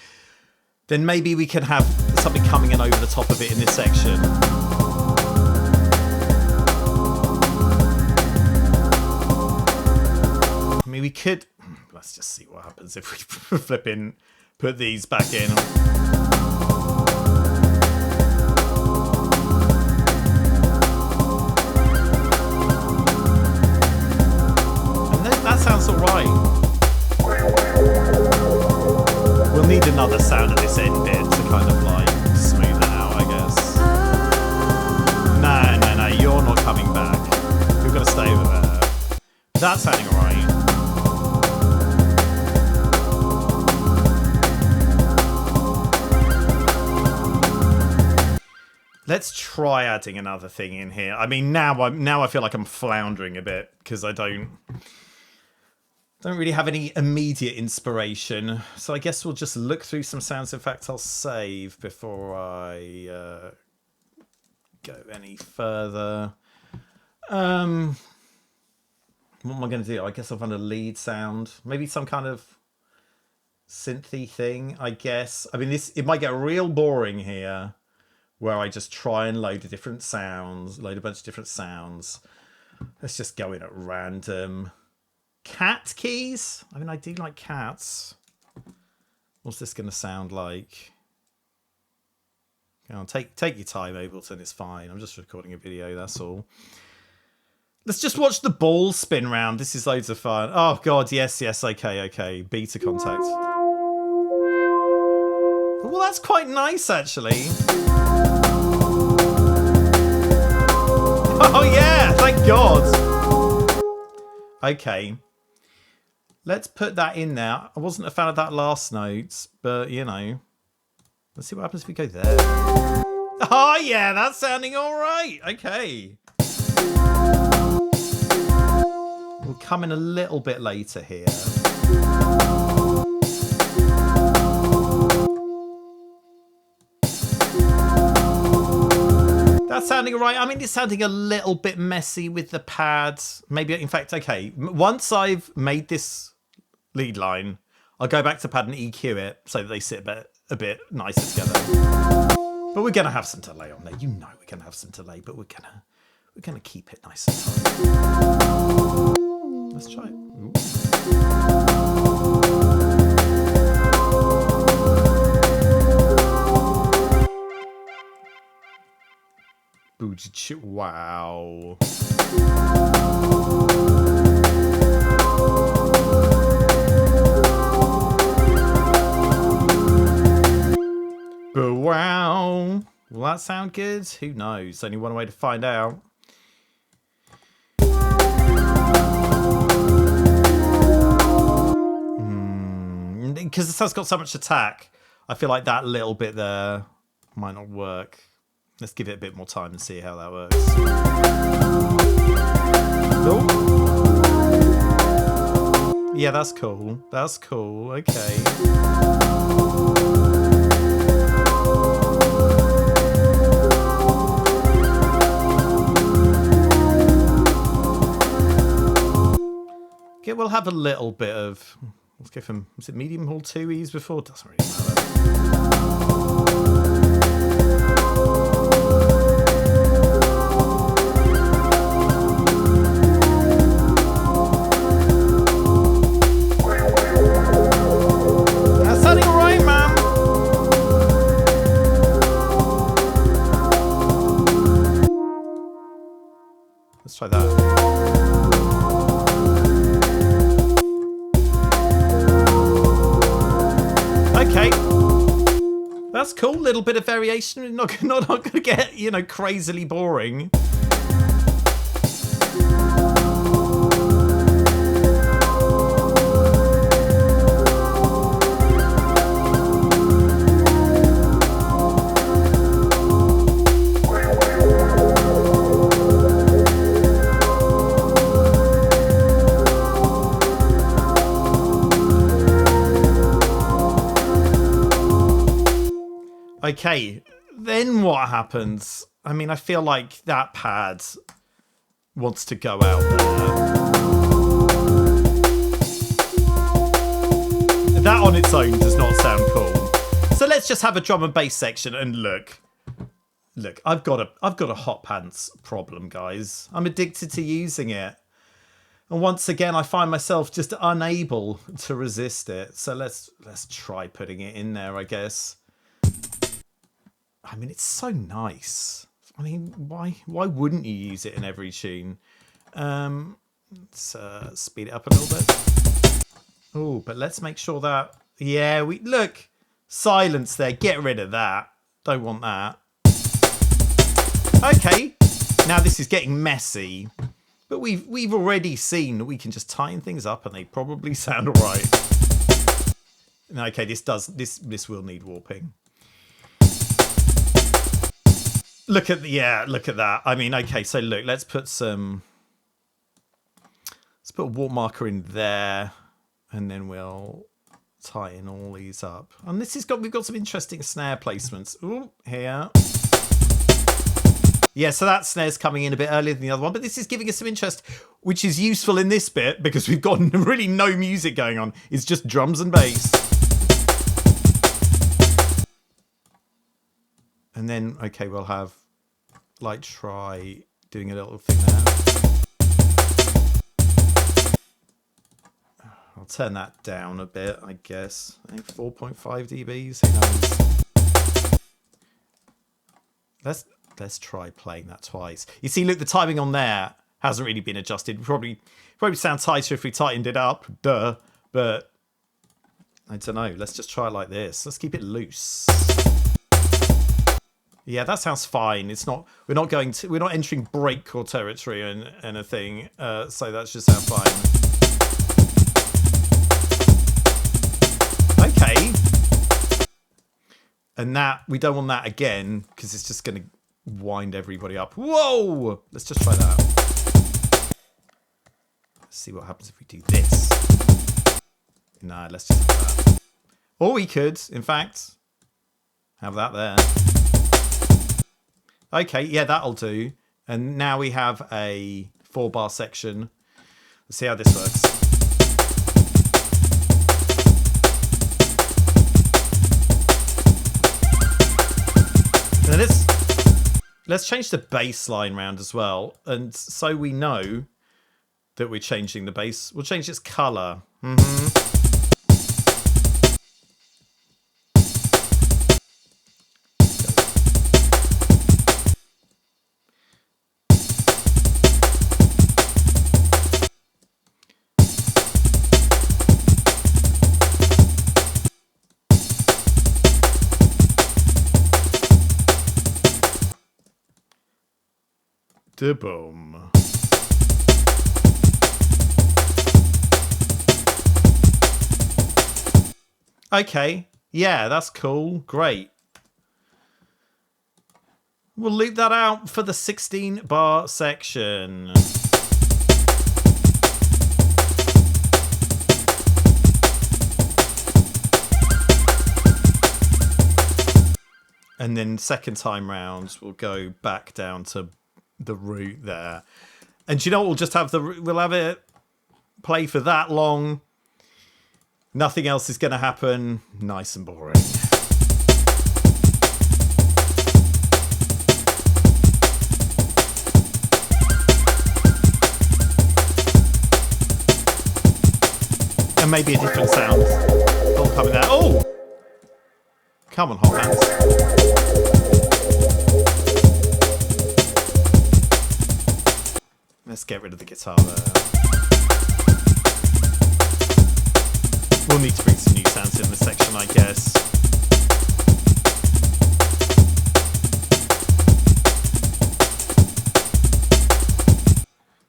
Then maybe we can have something coming in over the top of it in this section. I mean, we could... Let's just see what happens if we put these back in. Sounds alright. We'll need another sound at this end bit to kind of like smooth it out, I guess. No, you're not coming back. You're going to stay over there. That's sounding alright. Let's try adding another thing in here. I mean, now I feel like I'm floundering a bit because I don't really have any immediate inspiration. So I guess we'll just look through some sounds. In fact, I'll save before I go any further. What am I going to do? I guess I'll find a lead sound. Maybe some kind of synthy thing, I guess. I mean, it might get real boring here, where I just try and load a bunch of different sounds. Let's just go in at random. Cat keys? I mean, I do like cats. What's this going to sound like? Come on, take your time, Ableton. It's fine. I'm just recording a video, that's all. Let's just watch the ball spin round. This is loads of fun. Oh, God, yes. Okay. Beta contact. Well, that's quite nice, actually. Oh, yeah, thank God. Okay. Let's put that in there. I wasn't a fan of that last note, but, you know. Let's see what happens if we go there. Oh, yeah, that's sounding all right. Okay. We'll come in a little bit later here. That's sounding all right. I mean, it's sounding a little bit messy with the pads. Maybe, in fact, okay. Once I've made this lead line, I'll go back to pad and EQ it so that they sit a bit nicer together. But we're gonna have some delay on there. You know we're gonna have some delay, but we're gonna keep it nice and tight. Let's try it. Ooh. Wow. Wow. Will that sound good? Who knows? Only one way to find out. Because this has got so much attack, I feel like that little bit there might not work. Let's give it a bit more time and see how that works. Oh. Yeah, that's cool. That's cool. Okay. Okay, we'll have a little bit of... Let's go from... Was it medium haul 2Es before? Doesn't really matter. Try that. Okay, that's cool. Little bit of variation. Not gonna get, you know, crazily boring. Okay, then what happens? I mean, I feel like that pad wants to go out there. That on its own does not sound cool. So let's just have a drum and bass section and look, I've got a hot pants problem, guys. I'm addicted to using it. And once again, I find myself just unable to resist it. So let's try putting it in there, I guess. I mean, it's so nice. I mean, why wouldn't you use it in every tune? Let's speed it up a little bit. Oh, but let's make sure that... Yeah, look. Silence there. Get rid of that. Don't want that. Okay. Now this is getting messy. But we've already seen that we can just tighten things up and they probably sound all right. Okay, this will need warping. Look at that. I mean, okay, so look, let's put a warp marker in there, and then we'll tighten all these up. And we've got some interesting snare placements. Ooh, here. Yeah, so that snare's coming in a bit earlier than the other one, but this is giving us some interest, which is useful in this bit because we've got really no music going on. It's just drums and bass. And then, okay, we'll have, like, try doing a little thing there. I'll turn that down a bit, I guess. I think 4.5 dBs. Who knows? Let's try playing that twice. You see, look, the timing on there hasn't really been adjusted. Probably sound tighter if we tightened it up. Duh. But I don't know. Let's just try it like this. Let's keep it loose. Yeah, that sounds fine. It's not. We're not entering breakcore territory and anything. So that should sound fine. Okay. And that we don't want that again because it's just going to wind everybody up. Whoa! Let's just try that. Let's see what happens if we do this. Nah, let's just have that. Or we could, in fact, have that there. Okay, yeah, that'll do. And now we have a 4-bar section. Let's see how this works. Now let's change the bass line round as well. And so we know that we're changing the bass. We'll change its colour. Da-boom. Okay, yeah, that's cool. Great. We'll loop that out for the 16-bar section. And then second time round, we'll go back down to the root there. And do you know what? We'll just have we'll have it play for that long. Nothing else is going to happen. Nice and boring. And maybe a different sound. All coming there. Oh! Come on, hot hands. Let's get rid of the guitar there. We'll need to bring some new sounds in this section, I guess.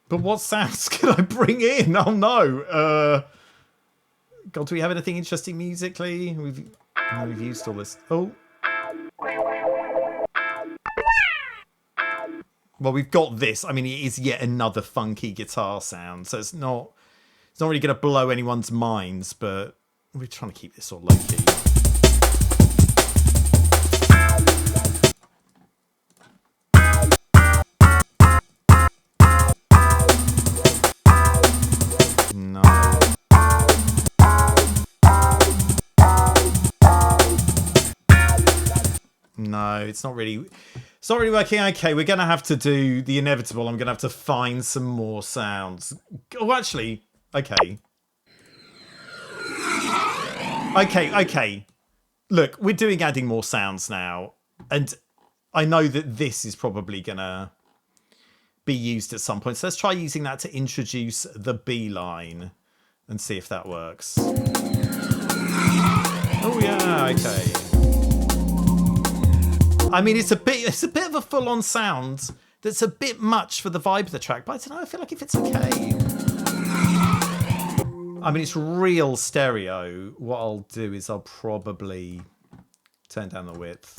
But what sounds can I bring in? Oh no! God, do we have anything interesting musically? We've used all this. Oh. Well, we've got this. I mean, it is yet another funky guitar sound, so it's not really going to blow anyone's minds, but we're trying to keep this all low-key. No. No, it's not really working. Okay, we're going to have to do the inevitable. I'm going to have to find some more sounds. Oh, actually, okay. Okay. Look, we're adding more sounds now. And I know that this is probably going to be used at some point. So let's try using that to introduce the B line and see if that works. Oh, yeah, okay. I mean, it's a bit of a full-on sound that's a bit much for the vibe of the track, but I don't know, I feel like if it's okay. I mean, it's real stereo. What I'll do is I'll probably turn down the width.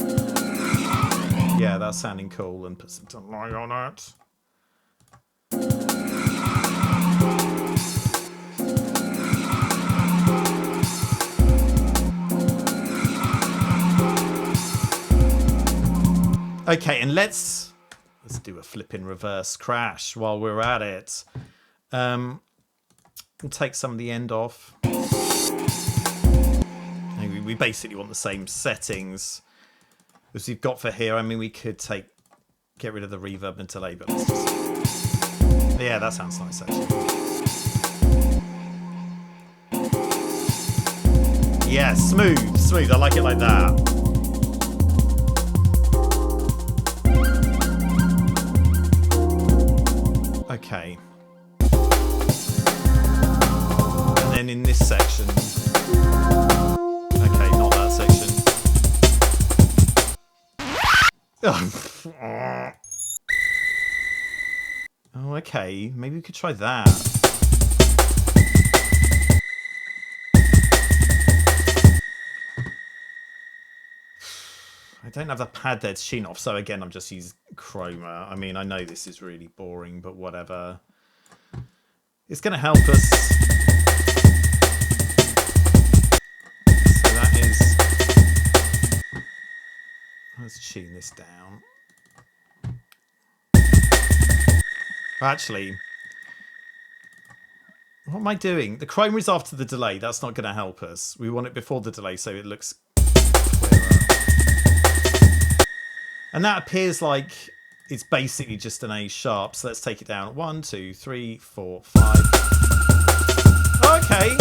Yeah, that's sounding cool, and put some delay on it. Okay, and let's do a flipping reverse crash while we're at it. We'll take some of the end off. We basically want the same settings as we've got for here. I mean, we could get rid of the reverb and delay, but let's just... Yeah, that sounds nice, actually. Yeah, smooth, smooth. I like it like that. Okay. And then in this section. Okay, not that section. Oh, okay. Maybe we could try that. I don't have the pad there to sheen off, so again, I'm just using chroma. I mean, I know this is really boring, but whatever. It's going to help us. So that is... Let's tune this down. Actually, what am I doing? The chroma is after the delay. That's not going to help us. We want it before the delay so it looks clearer. And that appears like it's basically just an A sharp. So let's take it down. 1, 2, 3, 4, 5. Okay.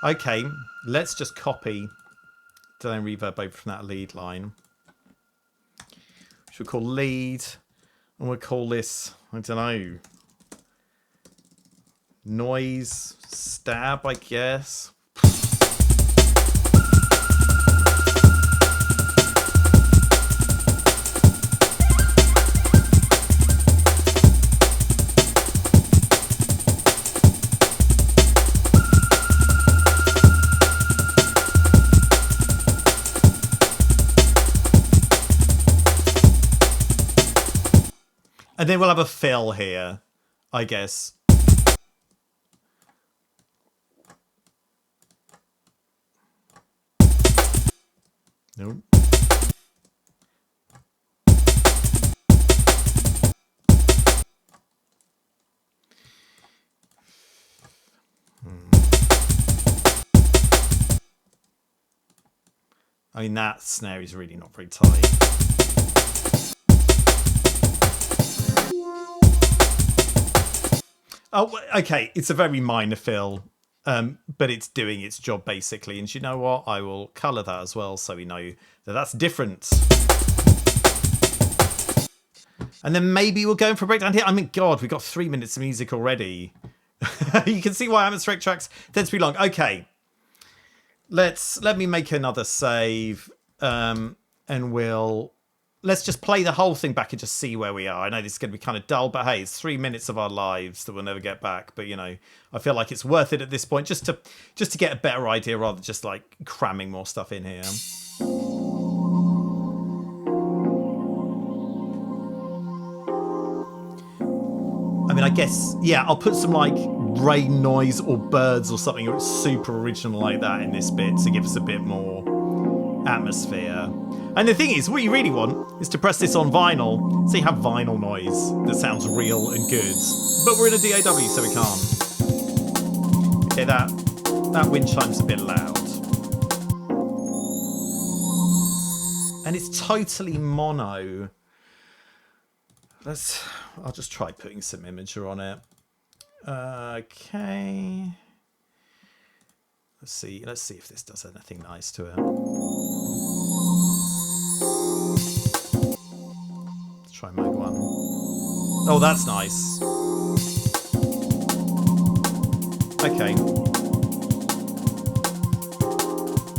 Okay, let's just copy delay and reverb over from that lead line. Which we'll call lead. And we'll call this, I don't know, noise stab, I guess. And then we'll have a fill here, I guess. Nope. I mean, that snare is really not very tight. Oh, okay, it's a very minor fill, but it's doing its job basically. And you know what? I will colour that as well so we know that that's different. And then maybe we'll go in for a breakdown here. I mean, God, we've got 3 minutes of music already. You can see why atmospheric tracks tend to be long. Okay, let me make another save, and let's just play the whole thing back and just see where we are. I know this is going to be kind of dull, but hey, it's 3 minutes of our lives that we'll never get back. But, you know, I feel like it's worth it at this point just to get a better idea rather than just like cramming more stuff in here. I mean, I guess, yeah, I'll put some like rain noise or birds or something super original like that in this bit to give us a bit more atmosphere. And the thing is, what you really want is to press this on vinyl, so you have vinyl noise that sounds real and good. But we're in a DAW, so we can't. Okay, that wind chime's a bit loud. And it's totally mono. I'll just try putting some imager on it. Okay. Let's see if this does anything nice to it. Let's try mode 1. Oh, that's nice. Okay.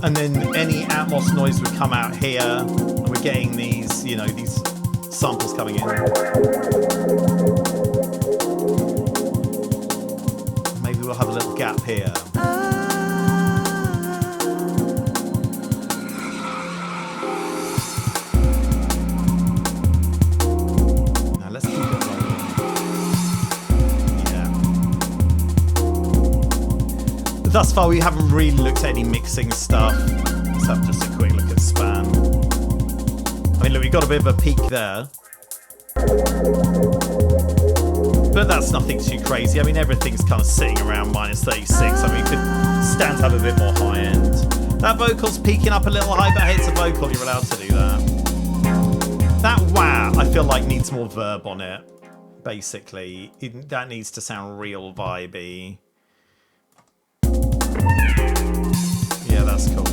And then any Atmos noise would come out here, and we're getting these, you know, these samples coming in. Maybe we'll have a little gap here. Now let's keep it rolling. Yeah. But thus far, we haven't really looked at any mixing stuff. Let's have just a quick look at span. I mean, look, we got a bit of a peak there. But that's nothing too crazy. I mean, everything's kind of sitting around minus 36. I mean, we could stand to have a bit more high end. That vocal's peaking up a little high, but hey, it's a vocal, you're allowed to do that. That wah, I feel like needs more verb on it, basically. That needs to sound real vibey. Yeah, that's cool.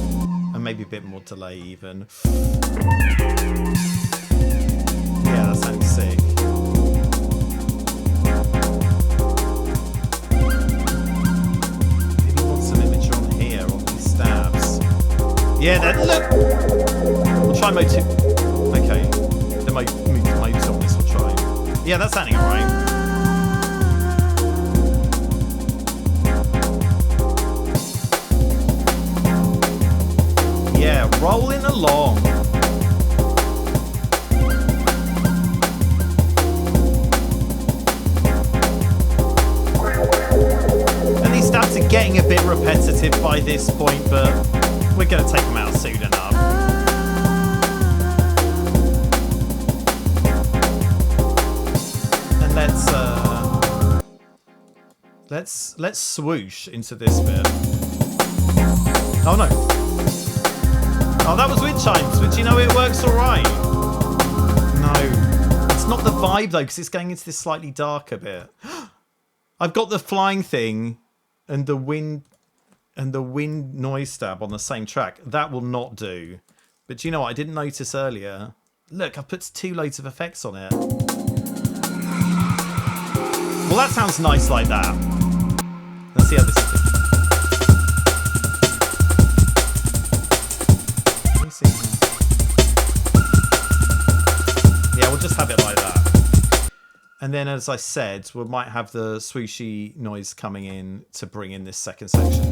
And maybe a bit more delay even. Yeah, that sounds sick. Maybe want some image on here, on these stabs. Yeah, then look! We'll try mode 2. Okay. Then mode 2 on this, we'll try. Yeah, that's sounding alright. Yeah, rolling along. And these stabs are getting a bit repetitive by this point, but we're going to take them out soon enough. And let's swoosh into this bit. Oh no. Oh, that was wind chimes, but you know it works alright. No. It's not the vibe though, because it's going into this slightly darker bit. I've got the flying thing and the wind noise stab on the same track. That will not do. But you know what I didn't notice earlier? Look, I've put 2 loads of effects on it. Well, that sounds nice like that. Let's see how this is. Yeah, we'll just have it like that. And then, as I said, we might have the swooshy noise coming in to bring in this second section.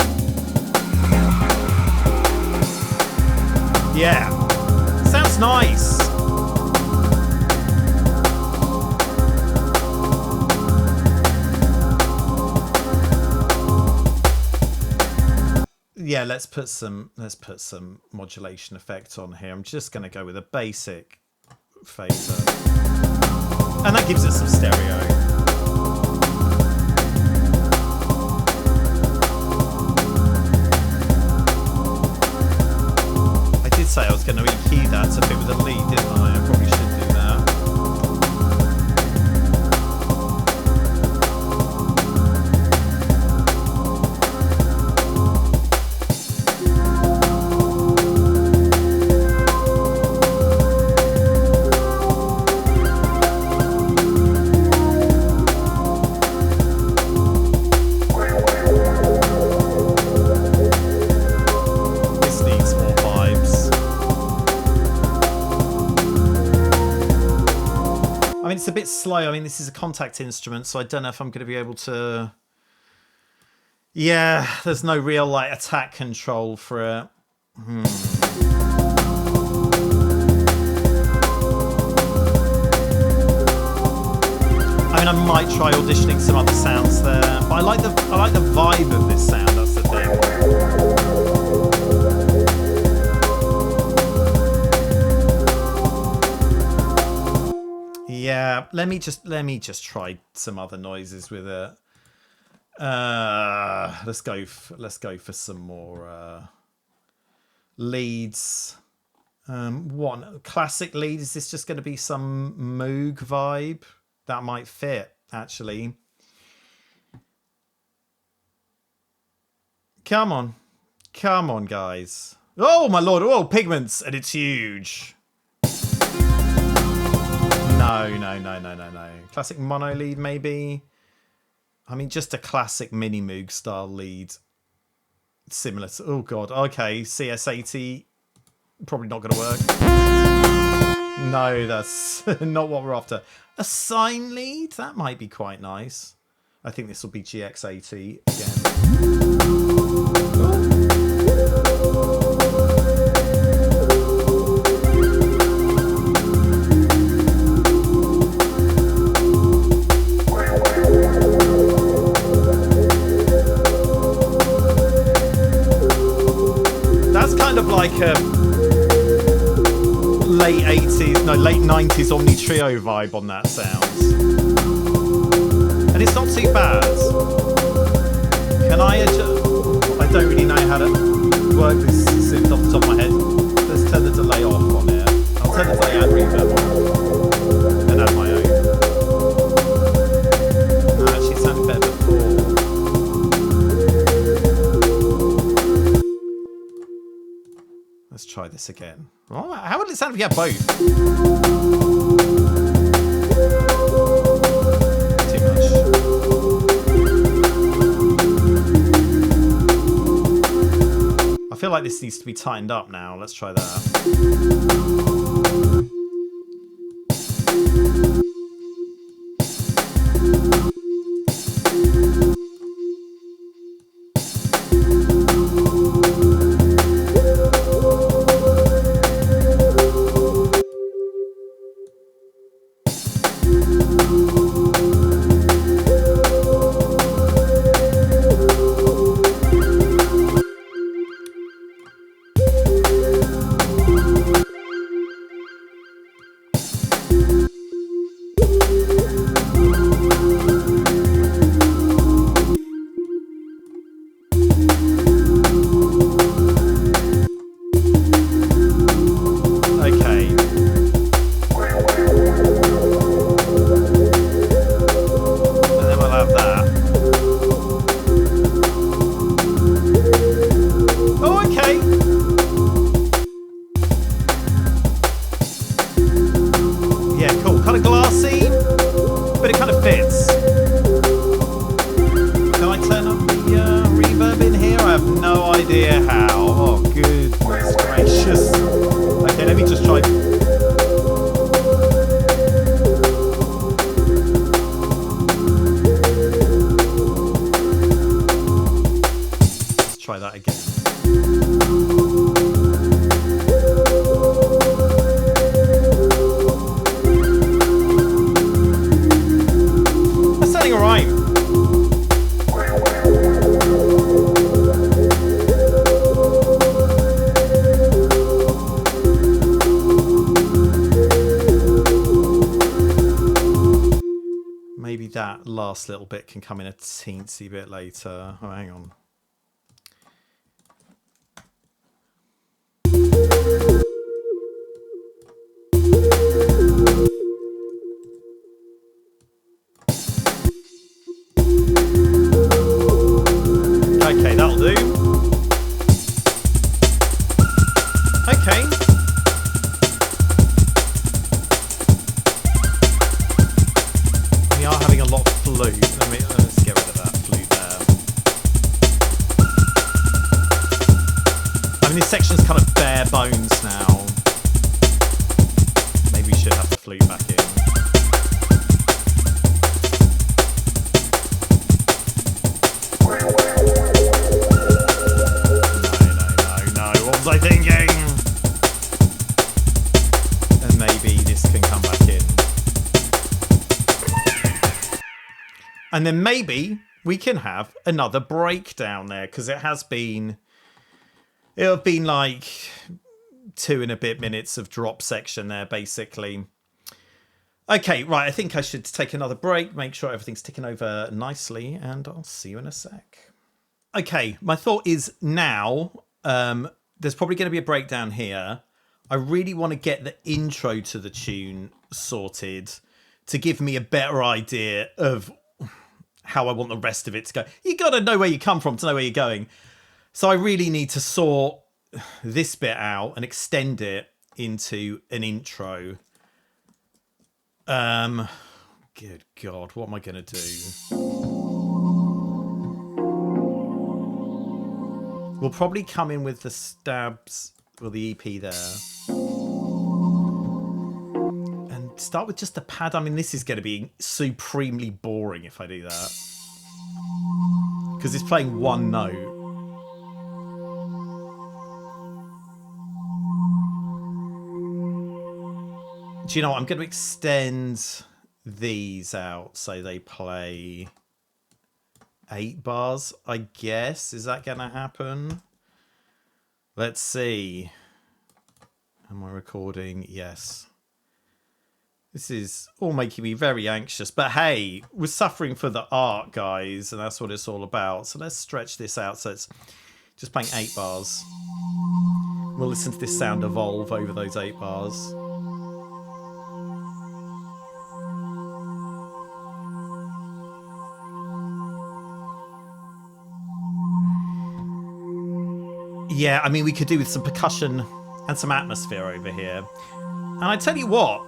Yeah, sounds nice. Yeah, let's put some modulation effect on here. I'm just going to go with a basic phaser. And that gives it some stereo. I did say I was going to EQ that to fit with the lead, didn't I? I probably should do that. It's a bit slow. I mean, this is a contact instrument, so I don't know if I'm going to be able to... Yeah, there's no real like attack control for it. I mean, I might try auditioning some other sounds there, but I like the vibe of this sound. That's the thing. Yeah, let me just try some other noises with it. Let's go for some more leads. One classic lead. Is this just going to be some Moog vibe? That might fit actually. Come on, guys! Oh my lord! Oh, pigments, and it's huge. No. Classic mono lead, maybe. I mean, just a classic mini Moog style lead. Similar to... Oh, God. Okay, CS80. Probably not going to work. No, that's not what we're after. A sine lead? That might be quite nice. I think this will be GX80 again. Oh. Kind of like a late 90s Omni Trio vibe on that sound. And it's not too bad. Can I adjust? I don't really know how to work this synth off the top of my head. Let's turn the delay off on it. I'll turn the delay and reverb on and add my own. Actually sounded better before. Let's try this again. Oh, how would it sound if you had both? Too much. I feel like this needs to be tightened up now. Let's try that. Last little bit can come in a teensy bit later. Oh, hang on. Okay, that'll do. Okay. We are having a lot of flute. Let's get rid of that flute there. I mean, this section's kind of bare bones now. Maybe we should have the flute back in. No. What was I thinking? And maybe this can come back in. And then maybe we can have another breakdown there, because it'll have been like 2 and a bit minutes of drop section there, basically. Okay, right, I think I should take another break, make sure everything's ticking over nicely, and I'll see you in a sec. Okay, my thought is now, there's probably going to be a breakdown here. I really want to get the intro to the tune sorted to give me a better idea of how I want the rest of it to go. You got to know where you come from to know where you're going. So I really need to sort this bit out and extend it into an intro. Good God, what am I going to do? We'll probably come in with the stabs, or the EP there. And start with just the pad. I mean, this is going to be supremely boring if I do that. Because it's playing one note. Do you know what? I'm going to extend these out so they play 8 bars, I guess. Is that going to happen? Let's see. Am I recording? Yes. This is all making me very anxious. But hey, we're suffering for the art, guys, and that's what it's all about. So let's stretch this out so it's just playing 8 bars. We'll listen to this sound evolve over those 8 bars. Yeah, I mean, we could do with some percussion and some atmosphere over here. And I tell you what,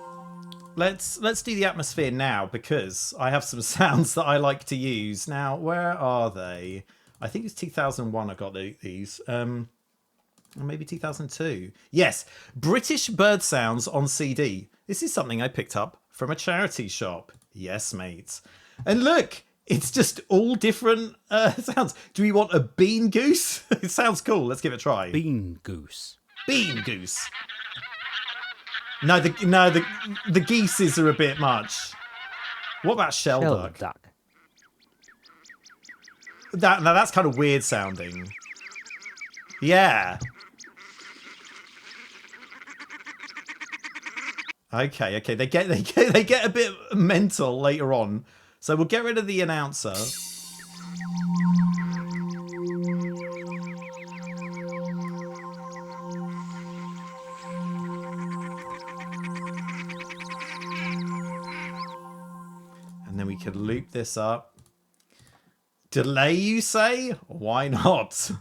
let's do the atmosphere now, because I have some sounds that I like to use. Now, where are they? I think it's 2001 I got these. Or maybe 2002. Yes, British bird sounds on CD. This is something I picked up from a charity shop. Yes, mate. And look, it's just all different sounds. Do we want a bean goose? It sounds cool. Let's give it a try. Bean goose. Bean goose. No, the geeses are a bit much. What about shell duck? Now that's kind of weird sounding. Yeah. Okay. They get a bit mental later on. So we'll get rid of the announcer. And then we can loop this up. Delay, you say? Why not?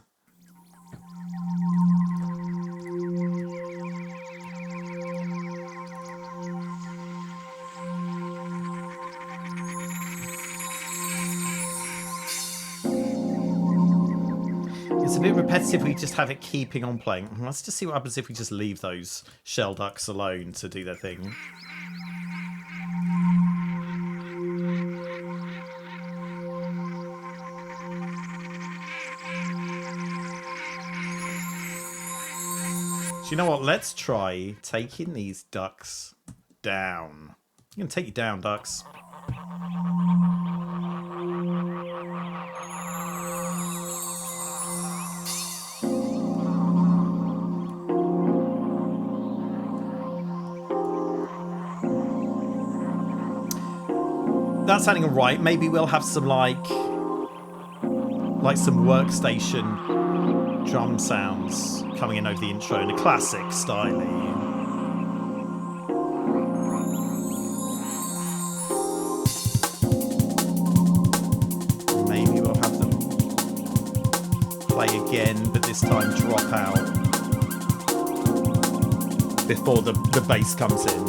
It's a bit repetitive. We just have it keeping on playing. Let's just see what happens if we just leave those shell ducks alone to do their thing. So you know what? Let's try taking these ducks down. I'm going to take you down, ducks. That's sounding alright. Maybe we'll have some like some workstation drum sounds coming in over the intro in a classic style. Maybe we'll have them play again, but this time drop out before the bass comes in.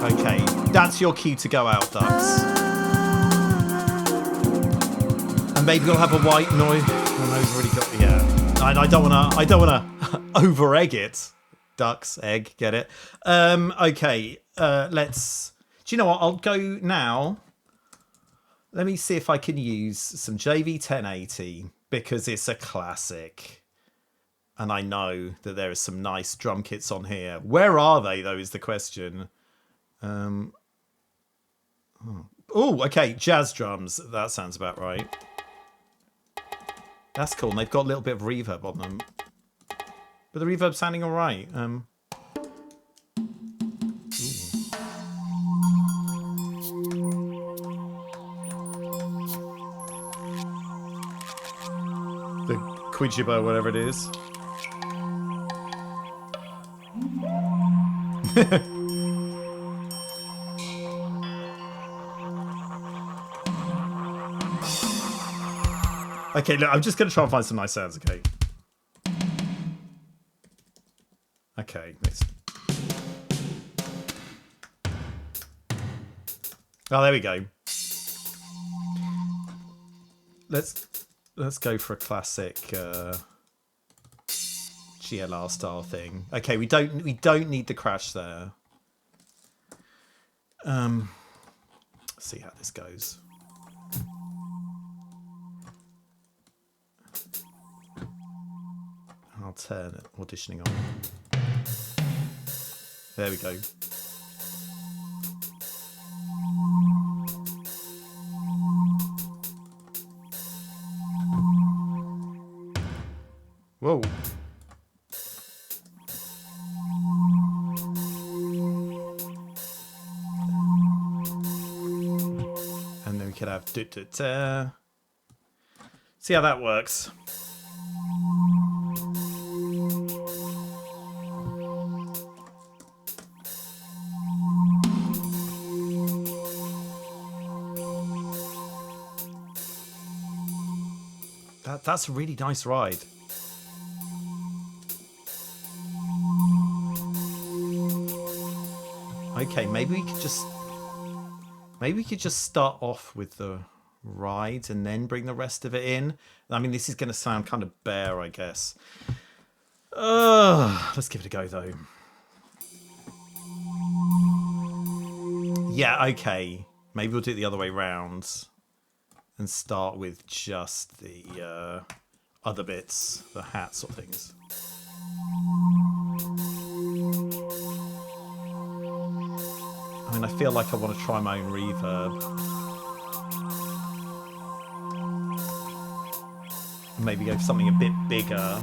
Okay, that's your cue to go out, ducks. And maybe we'll have a white noise. Oh, no, we've already got, yeah. I don't wanna over egg it. Ducks, egg, get it? Okay, let's. Do you know what? I'll go now. Let me see if I can use some JV 1080 because it's a classic. And I know that there are some nice drum kits on here. Where are they, though, is the question. Oh, okay, jazz drums. That sounds about right. That's cool. And they've got a little bit of reverb on them, but the reverb's sounding all right. The Quijibo, whatever it is. Okay, look, I'm just going to try and find some nice sounds, okay? Okay, let's... Oh, there we go. Let's go for a classic GLR style thing. Okay, we don't need the crash there. Let's see how this goes. I'll turn it, auditioning on. There we go. Whoa. have see how that works. That's a really nice ride. Okay, maybe we could just start off with the ride and then bring the rest of it in. I mean, this is going to sound kind of bare, I guess. Let's give it a go, though. Yeah, okay. Maybe we'll do it the other way round and start with just the other bits, the hat sort of things. I mean, I feel like I want to try my own reverb. Maybe go for something a bit bigger.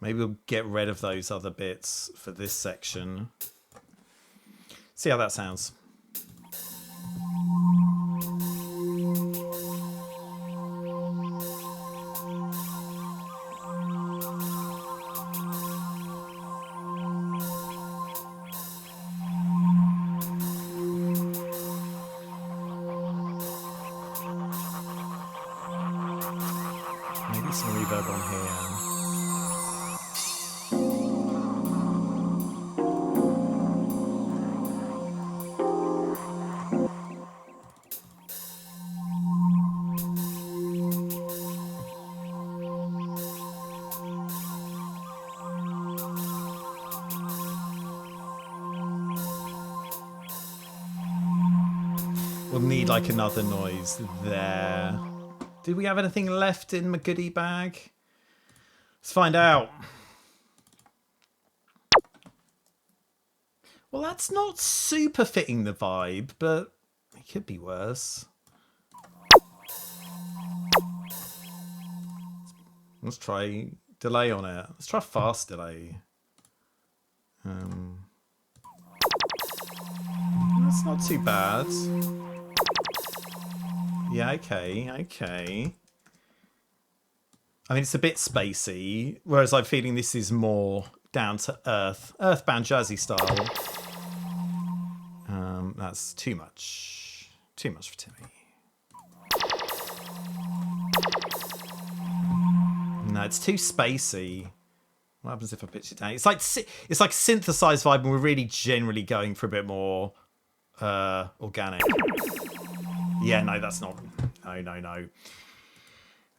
Maybe we'll get rid of those other bits for this section. See how that sounds. Maybe some reverb on here. We'll need like another noise there. Did we have anything left in my goodie bag? Let's find out. Well, that's not super fitting the vibe, but it could be worse. Let's try delay on it. Let's try fast delay. That's not too bad. Yeah, okay. I mean, it's a bit spacey, whereas I'm feeling this is more down to earth, earthbound jazzy style. That's too much for Timmy. No, it's too spacey. What happens if I pitch it down? It's like synthesized vibe, and we're really generally going for a bit more organic. Yeah, no, that's not. No.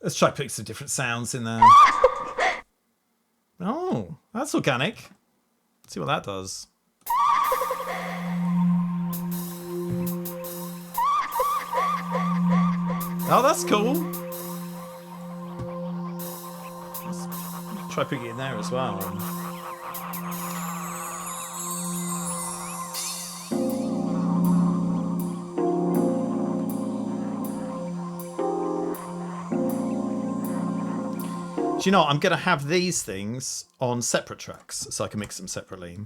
Let's try putting some different sounds in there. Oh, that's organic. Let's see what that does. Oh, that's cool. Let's try putting it in there as well. Do you know what? I'm going to have these things on separate tracks so I can mix them separately.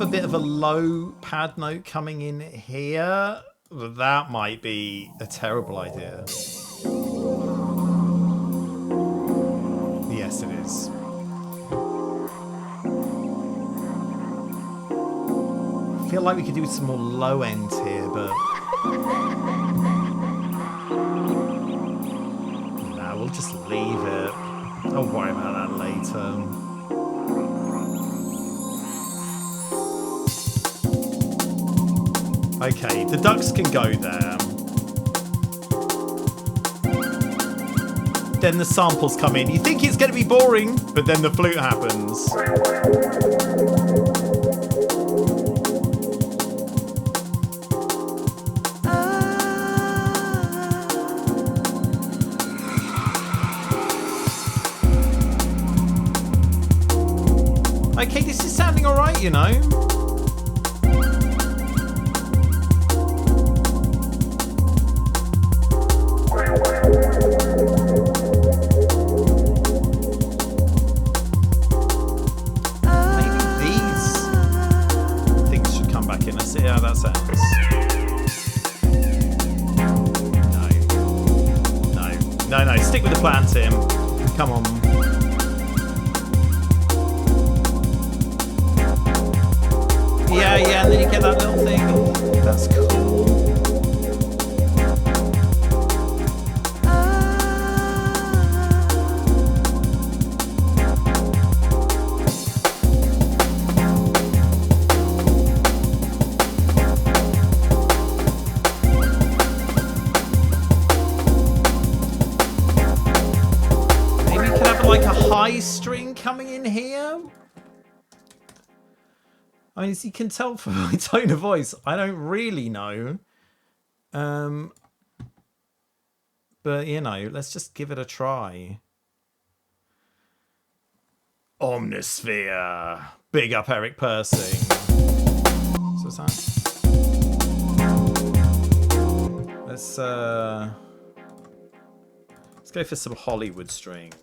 A bit of a low pad note coming in here. That might be a terrible idea. Yes, it is. I feel like we could do some more low end here, but we'll just leave it. I'll worry about that later. Okay, the ducks can go there. Then the samples come in. You think it's going to be boring, but then the flute happens. Okay, this is sounding alright, you know. No, stick with the plan, Tim. Come on. Yeah, and then you get that little thing. That's cool. High string coming in here. I mean, as you can tell from my tone of voice, I don't really know. But, you know, let's just give it a try. Omnisphere. Big up Eric Persing. So what's that? Let's go for some Hollywood strings.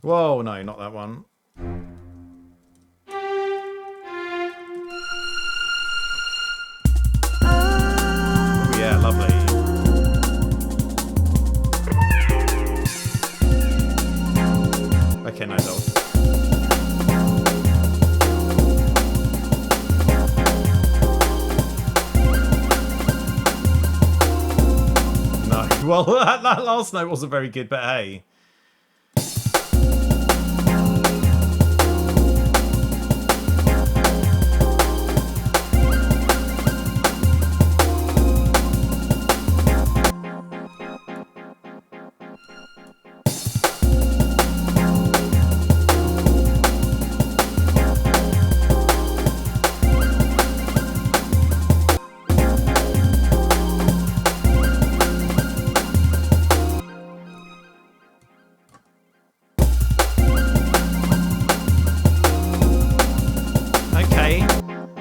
Whoa, no, not that one. Oh, yeah, lovely. Okay, no, though. No, well, that last note wasn't very good, but hey.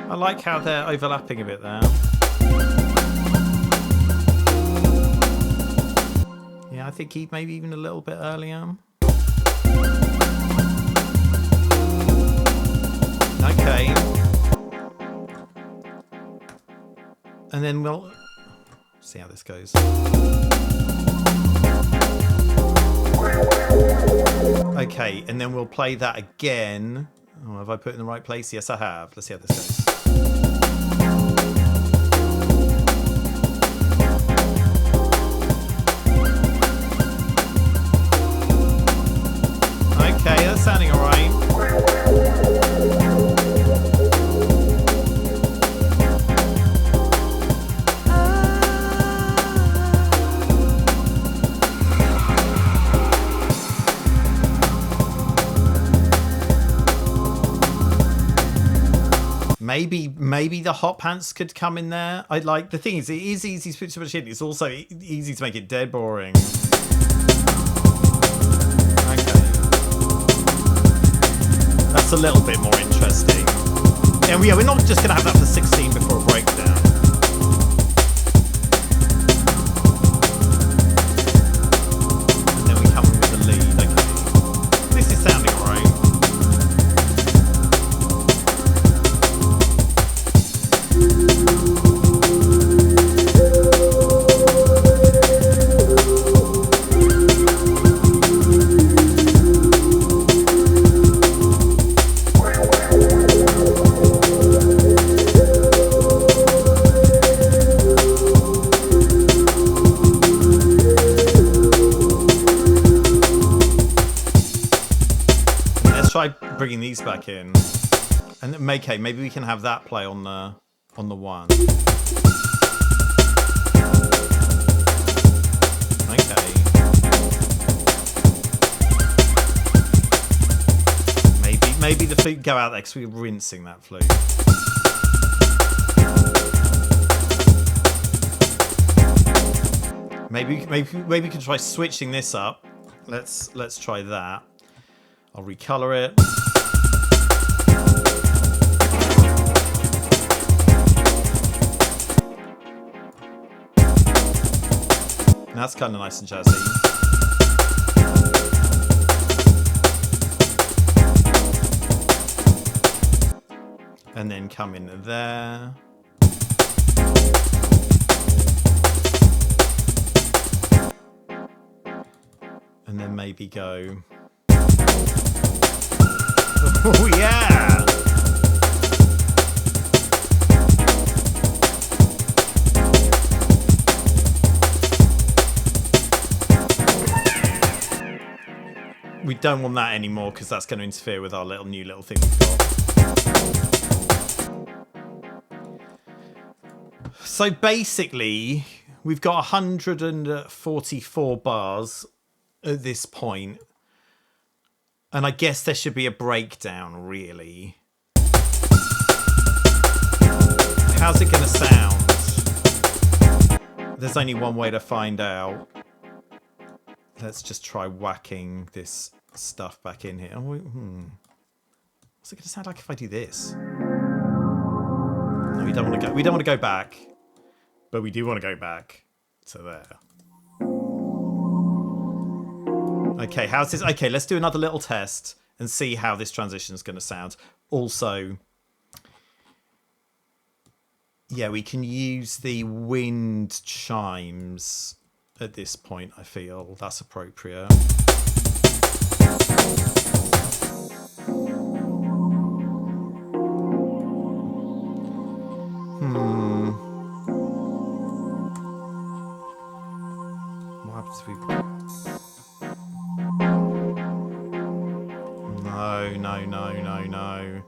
I like how they're overlapping a bit there. Yeah, I think he maybe even a little bit earlier. Okay. And then we'll see how this goes. Okay, and then we'll play that again. Oh, have I put it in the right place? Yes, I have. Let's see how this goes. Okay, that's sounding all right. Maybe the hot pants could come in there. I like the thing is it is easy to put so much in. It's also easy to make it dead boring. Okay, that's a little bit more interesting. And yeah, we're not just gonna have that for 16 before a breakdown. And then we come in with the lead. Okay, this is sounding alright. bringing these back in. And okay, maybe we can have that play on the one. Okay. Maybe the flute go out there because we're rinsing that flute. Maybe we can try switching this up. Let's try that. I'll recolor it. That's kind of nice and jazzy. And then come in there. And then maybe go. Oh yeah! We don't want that anymore because that's going to interfere with our new little thing we've got. So basically, we've got 144 bars at this point. And I guess there should be a breakdown, really. How's it going to sound? There's only one way to find out. Let's just try whacking this stuff back in here. Oh, what's it going to sound like if I do this? No, we don't want to go. We don't want to go back, but we do want to go back to there. Okay, how's this? Okay, let's do another little test and see how this transition is going to sound. Also, yeah, we can use the wind chimes at this point. I feel that's appropriate. What happens if we... No.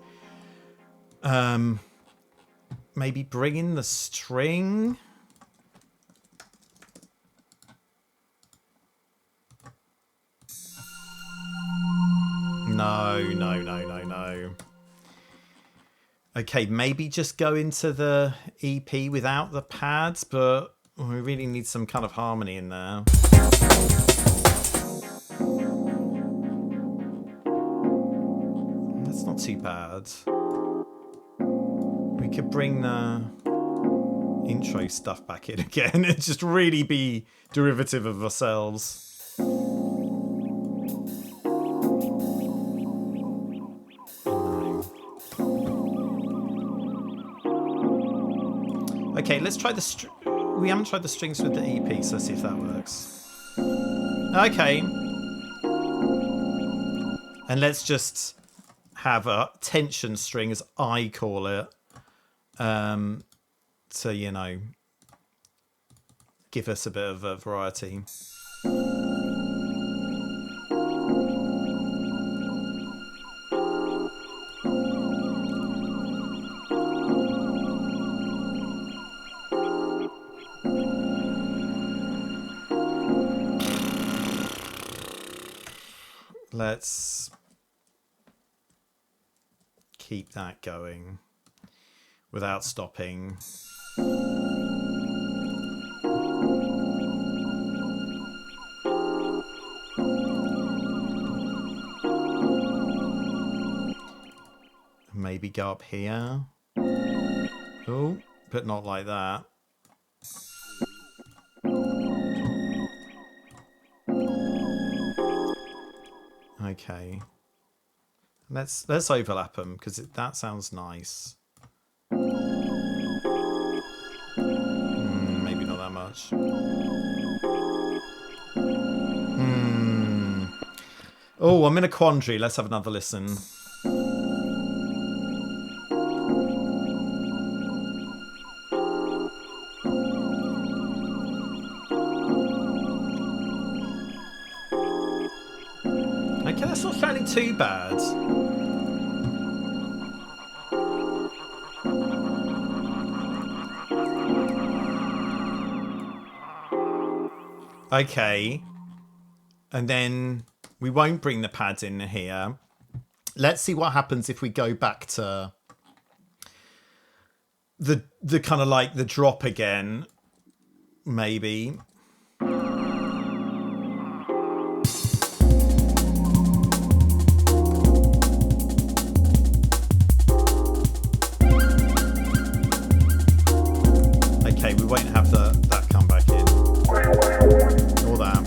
Maybe bring in the string. No. Okay, maybe just go into the EP without the pads, but we really need some kind of harmony in there. That's not too bad. We could bring the intro stuff back in again and just really be derivative of ourselves. Okay, let's try the we haven't tried the strings with the EP, so let's see if that works. Okay. And let's just have a tension string, as I call it, to, you know, give us a bit of a variety. Let's keep that going without stopping. Maybe go up here. Oh, but not like that. Okay. Let's overlap them because that sounds nice. Maybe not that much. Oh, I'm in a quandary. Let's have another listen. Okay, that's not sounding too bad. Okay. And then we won't bring the pads in here. Let's see what happens if we go back to the kind of like the drop again. Maybe. Okay, we won't have that come back in. Or that.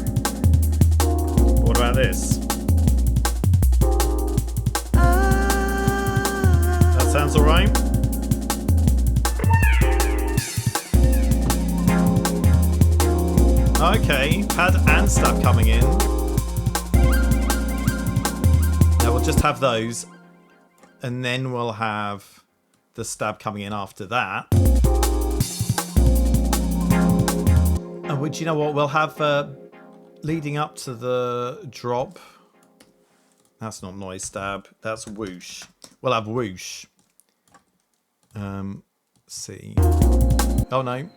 What about this? That sounds alright. Okay, pad and stab coming in. Now we'll just have those. And then we'll have the stab coming in after that. And would you know what? We'll have leading up to the drop. That's not noise stab. That's whoosh. We'll have whoosh. See. Oh no.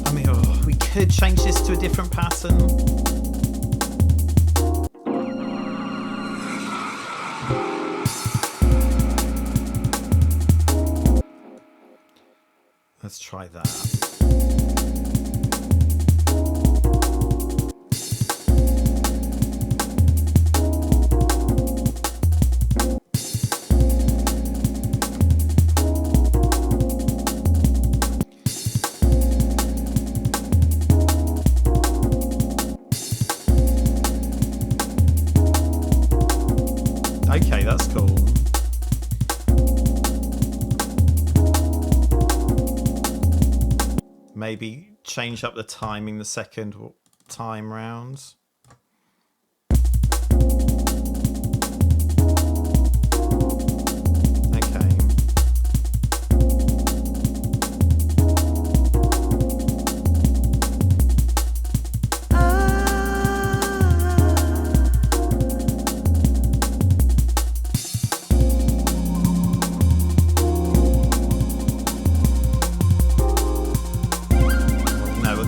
I mean, we could change this to a different pattern. Let's try that. Okay, that's cool. Maybe change up the timing the second time round. Okay.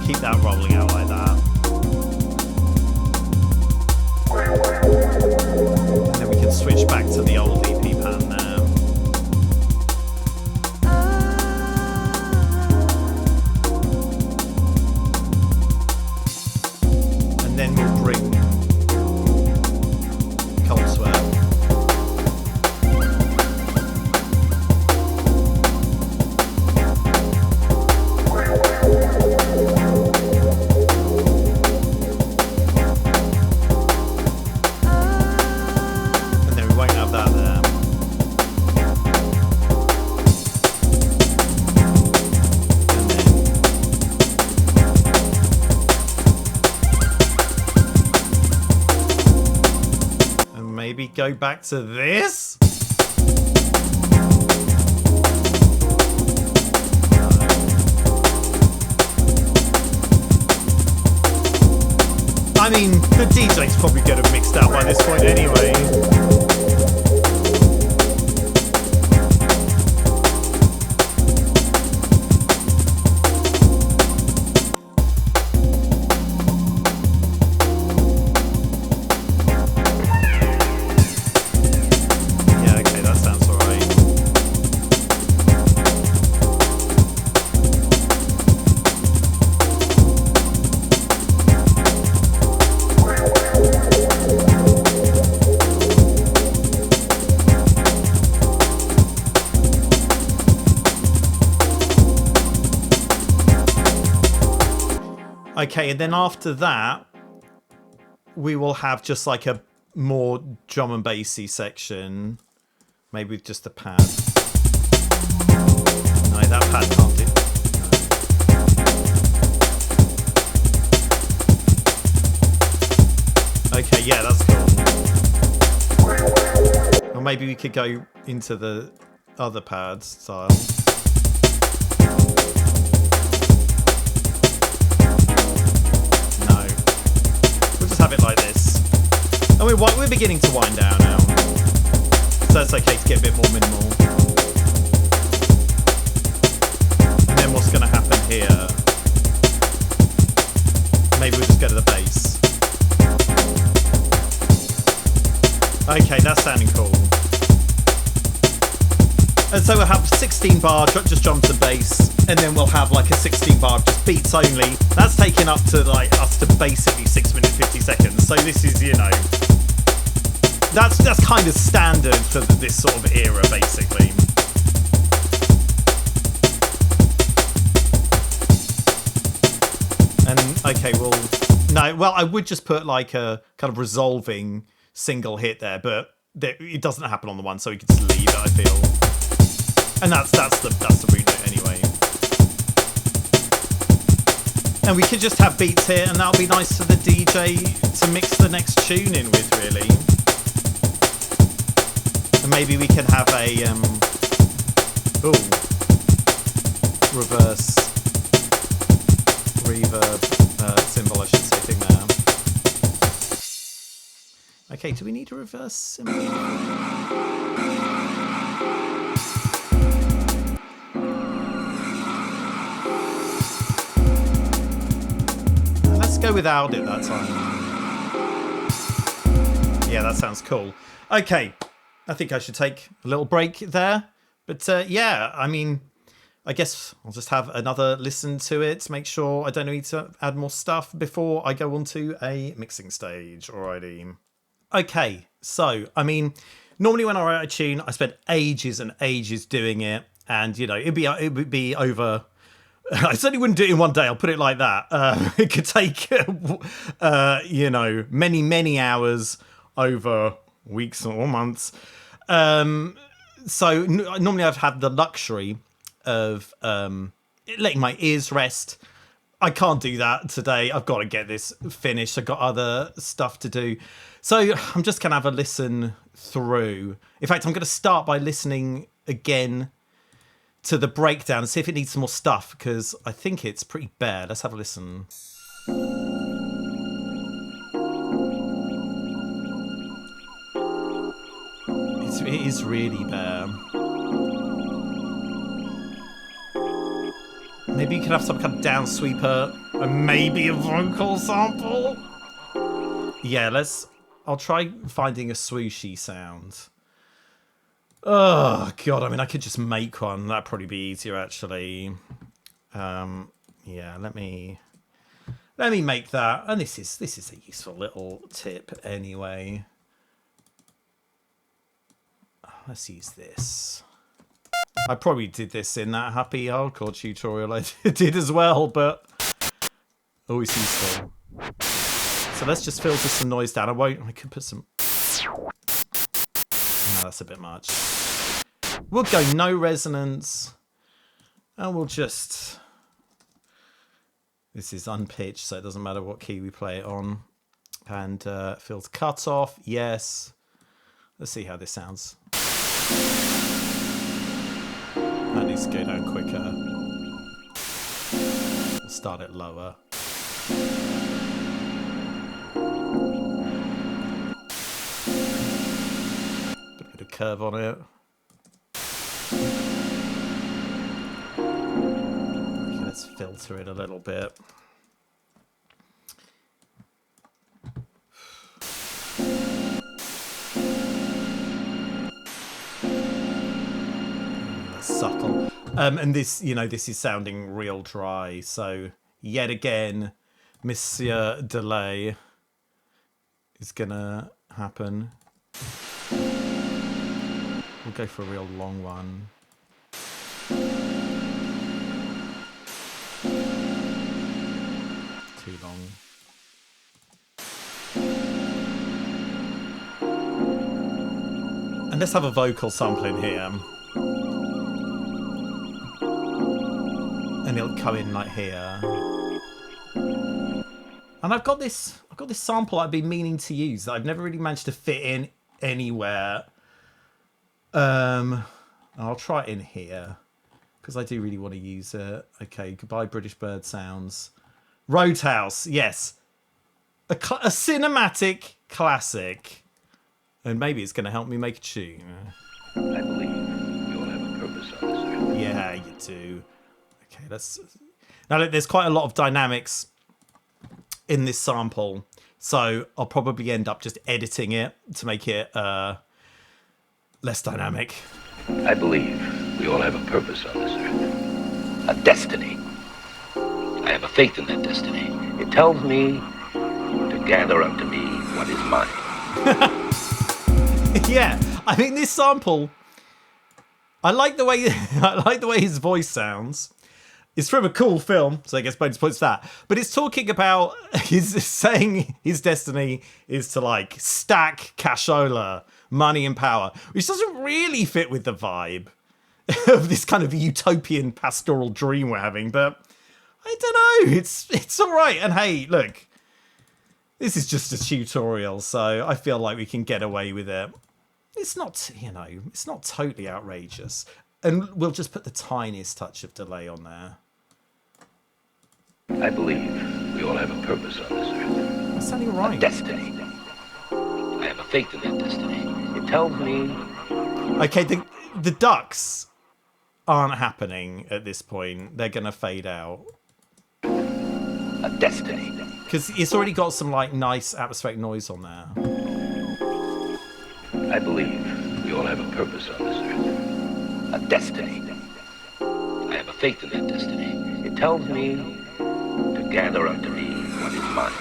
Keep that rolling out like that. And then we can switch back to the old VP pan now. And then we'll bring Cold Sweat. Maybe go back to this? I mean, the DJ's probably going to have mixed out by this point anyway. Okay, and then after that, we will have just like a more drum and bassy section. Maybe with just the pad. No, that pad can't do. Okay, yeah, that's cool. Or maybe we could go into the other pad style. Have it like this. Oh, we're beginning to wind down now. So it's okay to get a bit more minimal. And then what's going to happen here? Maybe we'll just go to the bass. Okay, that's sounding cool. And so we'll have 16 bar, just drums and bass, and then we'll have like a 16 bar just beats only. That's taken up to like us to basically 6 minutes 50 seconds. So this is, you know, that's kind of standard for this sort of era, basically. And okay, well, I would just put like a kind of resolving single hit there, but it doesn't happen on the one, so we can just leave it, I feel. And that's the root note anyway. And we could just have beats here, and that'll be nice for the DJ to mix the next tune in with, really. And maybe we can have a reverse reverb symbol, I should say, thing there. Okay, do we need a reverse symbol? Let's go without it that time. Yeah, that sounds cool. Okay, I think I should take a little break there. But yeah, I mean, I guess I'll just have another listen to it, make sure I don't need to add more stuff before I go on to a mixing stage. Alrighty. Okay, so, I mean, normally when I write a tune, I spend ages and ages doing it. And, you know, it would be over... I certainly wouldn't do it in one day, I'll put it like that. It could take, you know, many hours over weeks or months. So normally I've had the luxury of letting my ears rest. I can't do that today. I've got to get this finished. I've got other stuff to do. So I'm just going to have a listen through. In fact, I'm going to start by listening again to the breakdown and see if it needs some more stuff, because I think it's pretty bare. Let's have a listen. It is really bare. Maybe you could have some kind of down sweeper and maybe a vocal sample. Yeah, I'll try finding a swooshy sound. Oh god, I mean, I could just make one. That'd probably be easier, actually. Yeah, let me make that. And this is a useful little tip anyway. Let's use this. I probably did this in that happy hardcore tutorial I did as well, but always useful. So let's just filter some noise down. I could put some... No, that's a bit much. We'll go no resonance. And we'll just... This is unpitched, so it doesn't matter what key we play it on. And filter cut off. Yes. Let's see how this sounds. That needs to go down quicker. We'll start it lower. Put a bit of curve on it. Okay, let's filter it a little bit. Subtle. And this, you know, this is sounding real dry. So yet again, Monsieur Delay is gonna happen. We'll go for a real long one. Too long. And let's have a vocal sample in here. And it'll come in like here. And I've got this sample I've been meaning to use that I've never really managed to fit in anywhere. I'll try it in here because I do really want to use it. Okay, goodbye British bird sounds. Roadhouse, yes. A cinematic classic. And maybe it's going to help me make a tune. I believe we all have a purpose on this earth. Yeah, you do. Okay, let's... Now, look, there's quite a lot of dynamics in this sample. So I'll probably end up just editing it to make it less dynamic. I believe we all have a purpose on this earth. A destiny. I have a faith in that destiny. It tells me to gather unto me what is mine. Yeah, I mean, this sample, I like the way his voice sounds. It's from a cool film, so I guess bonus points for that. But it's talking about, he's saying his destiny is to like stack cashola, money and power, which doesn't really fit with the vibe of this kind of utopian pastoral dream we're having. But I don't know, it's all right. And hey, look, this is just a tutorial, so I feel like we can get away with it. It's not, it's not totally outrageous. And we'll just put the tiniest touch of delay on there. I believe we all have a purpose on this earth. That's sounding right. A destiny. I have a faith in that destiny. It tells me... Okay, the ducks aren't happening at this point. They're going to fade out. A destiny. Because it's already got some like nice atmospheric noise on there. I believe we all have a purpose on this earth. A destiny. I have a faith in that destiny. It tells me to gather unto me what is mine.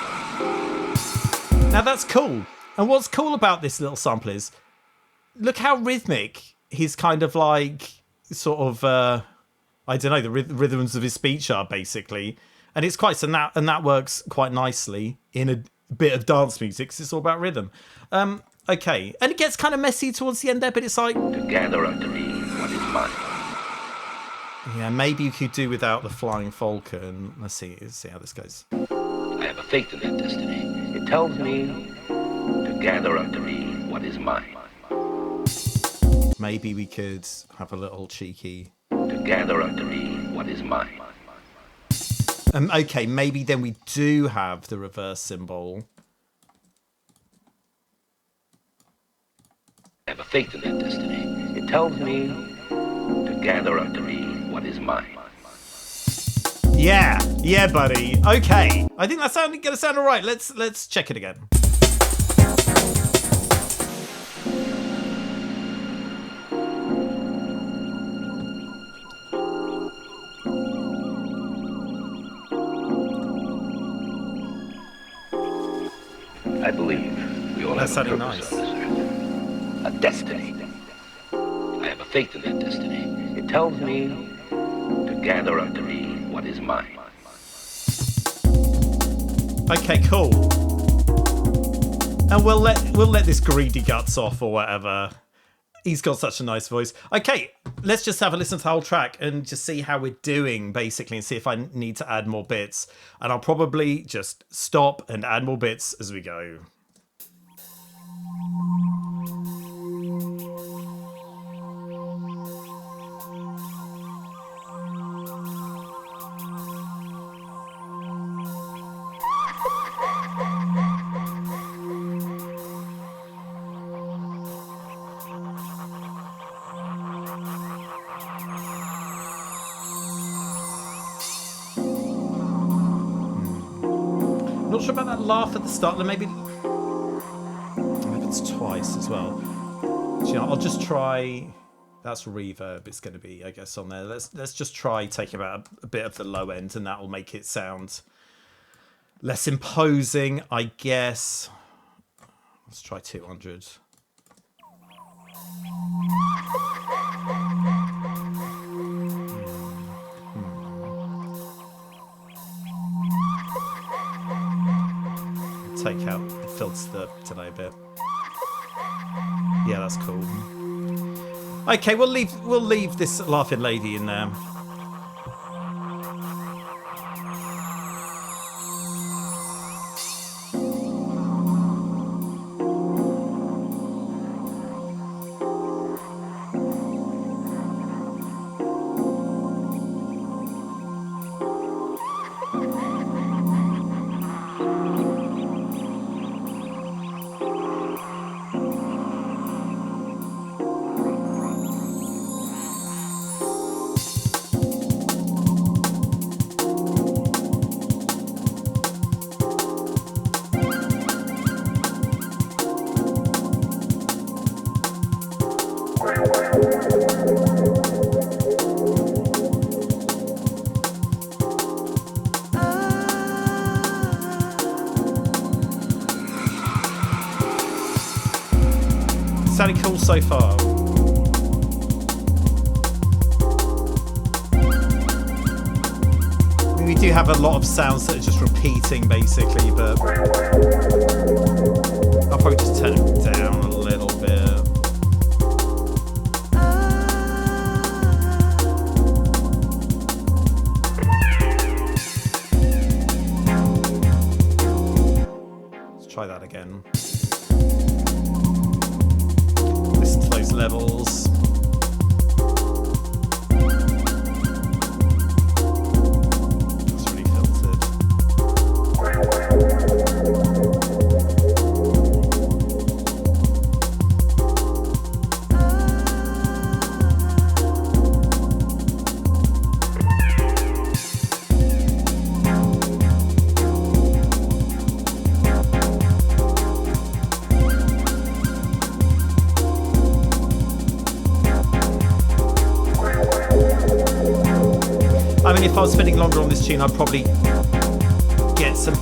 Now that's cool. And what's cool about this little sample is, look how rhythmic his kind of like, sort of, I don't know, the rhythms of his speech are basically. And it's quite, and that works quite nicely in a bit of dance music, because it's all about rhythm. Okay, and it gets kind of messy towards the end there, but it's like... To gather unto me what is mine. Yeah, maybe you could do without the flying falcon. Let's see how this goes. I have a faith in that destiny. It tells me to gather unto me what is mine. Maybe we could have a little cheeky... To gather unto me what is mine. Okay, maybe then we do have the reverse symbol. I have a faith in that destiny. It tells me to gather unto me what is mine. Yeah, buddy. Okay, I think that's gonna sound all right. Let's check it again. I believe we all have a purpose on this earth. A destiny. I have a faith in that destiny. It tells me to gather unto me what is mine. Okay, cool. And we'll let this greedy guts off or whatever. He's got such a nice voice. Okay, let's just have a listen to the whole track and just see how we're doing, basically, and see if I need to add more bits. And I'll probably just stop and add more bits as we go. Not sure about that laugh at the start. Maybe it's twice as well. You know, I'll just try. That's reverb. It's going to be, I guess, on there. Let's just try taking out a bit of the low end, and that will make it sound less imposing, I guess. Let's try 200. Take out the filter today a bit. Yeah, that's cool. Okay, we'll leave this laughing lady in there. Sounding cool so far. We do have a lot of sounds that are just repeating basically, but I'll probably just turn it down a little bit. Let's try that again. Listen to those levels. I mean, if I was spending longer on this tune, I'd probably get some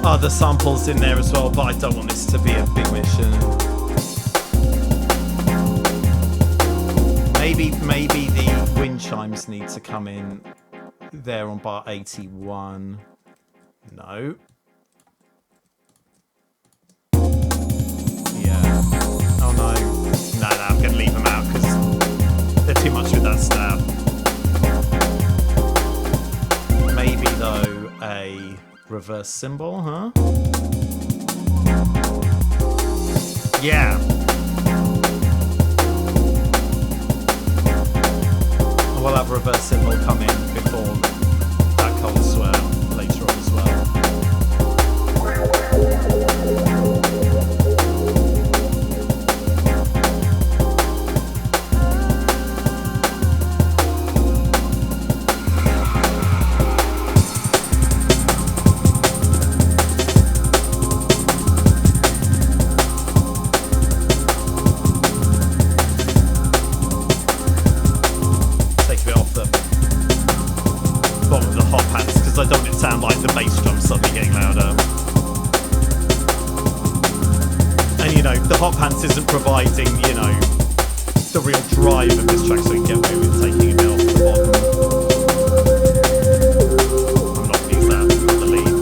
other samples in there as well, but I don't want this to be a big mission. Maybe the wind chimes need to come in there on bar 81. No. Yeah. Oh no. No, I'm going to leave them out because they're too much with that stab. Maybe though a reverse symbol, huh? Yeah. We'll have a reverse symbol come in before that cold swear later on as well. I don't want it to sound like the bass drum suddenly getting louder. And you know, the hot pants isn't providing, you know, the real drive of this track, so we can get away with taking a bit off the bottom. I'm not going to use that, I believe.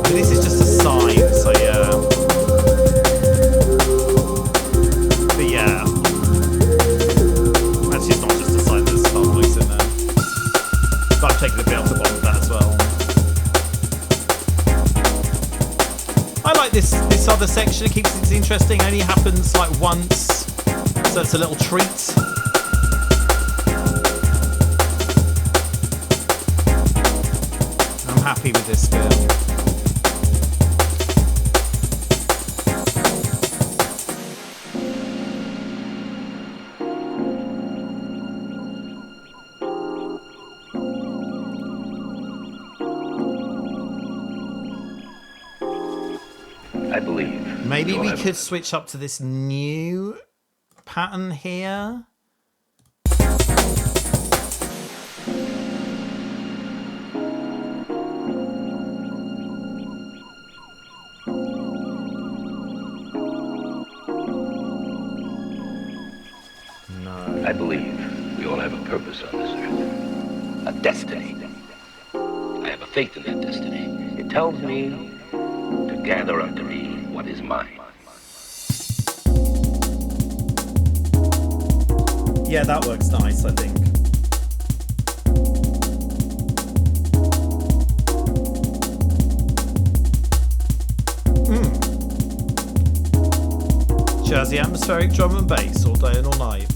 But this is just a sign, so yeah. But yeah. I'm taking a bit off the bottom of that as well. I like this other section, it keeps it interesting. It only happens like once, so it's a little treat. I'm happy with this bit. I believe. Maybe we could switch up to this new pattern here. No. I believe we all have a purpose on this earth. A destiny. I have a faith in that destiny. It tells me to gather unto me what is mine. Yeah, that works nice, I think. Jazzy atmospheric drum and bass all day and all night.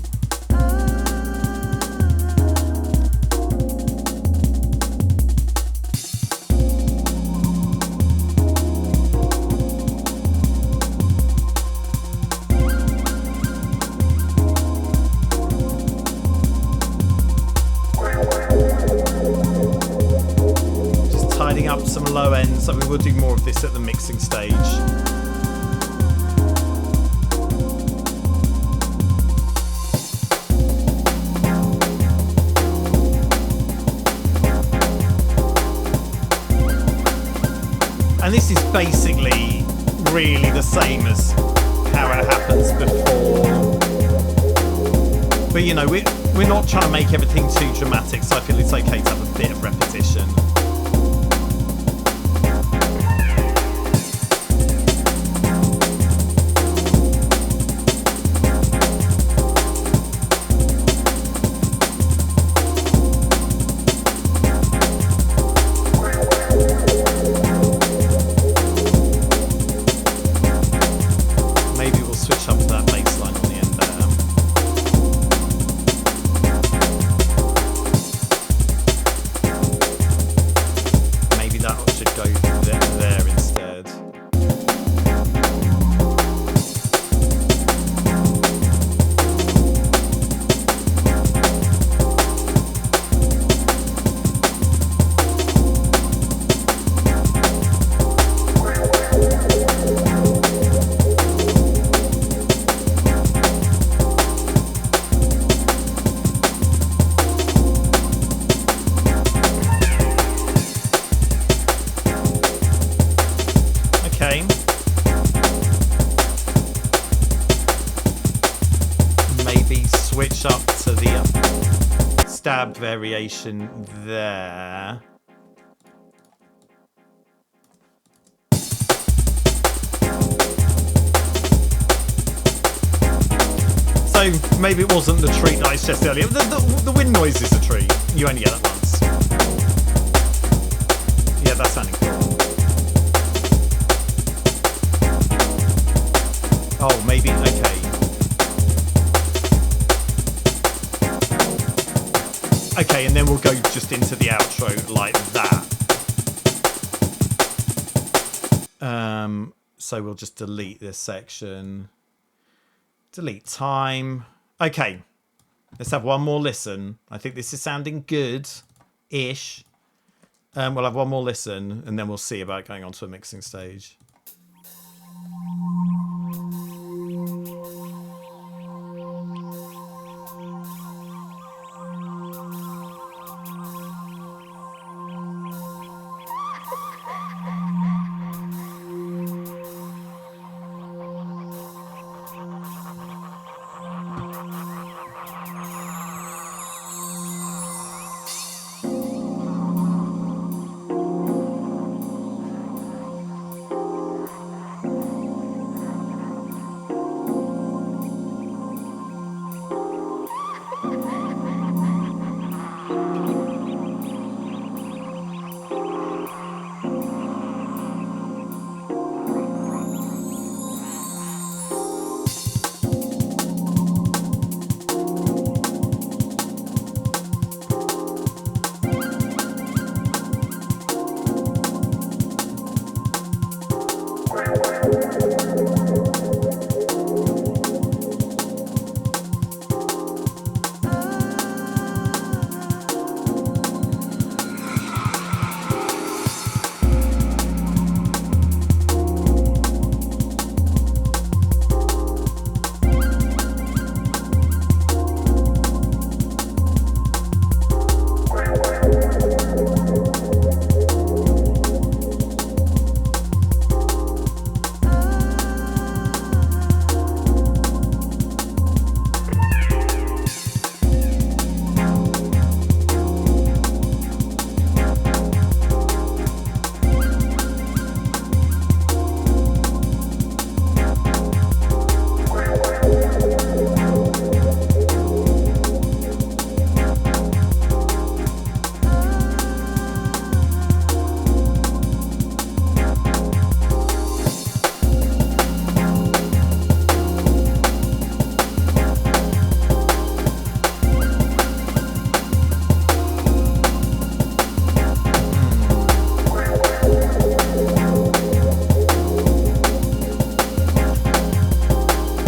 Up some low ends so we will do more of this at the mixing stage. And this is basically really the same as how it happens before. But you know, we're not trying to make everything too dramatic, so I feel it's okay to have a bit of repetition. Variation there. So maybe it wasn't the treat that I suggested earlier. The wind noise is a treat. You only get that once. Yeah, that's sounding cool. Oh, maybe, okay. Okay, and then we'll go just into the outro like that. So we'll just delete this section. Delete time. Okay, let's have one more listen. I think this is sounding good-ish. We'll have one more listen, and then we'll see about going on to a mixing stage.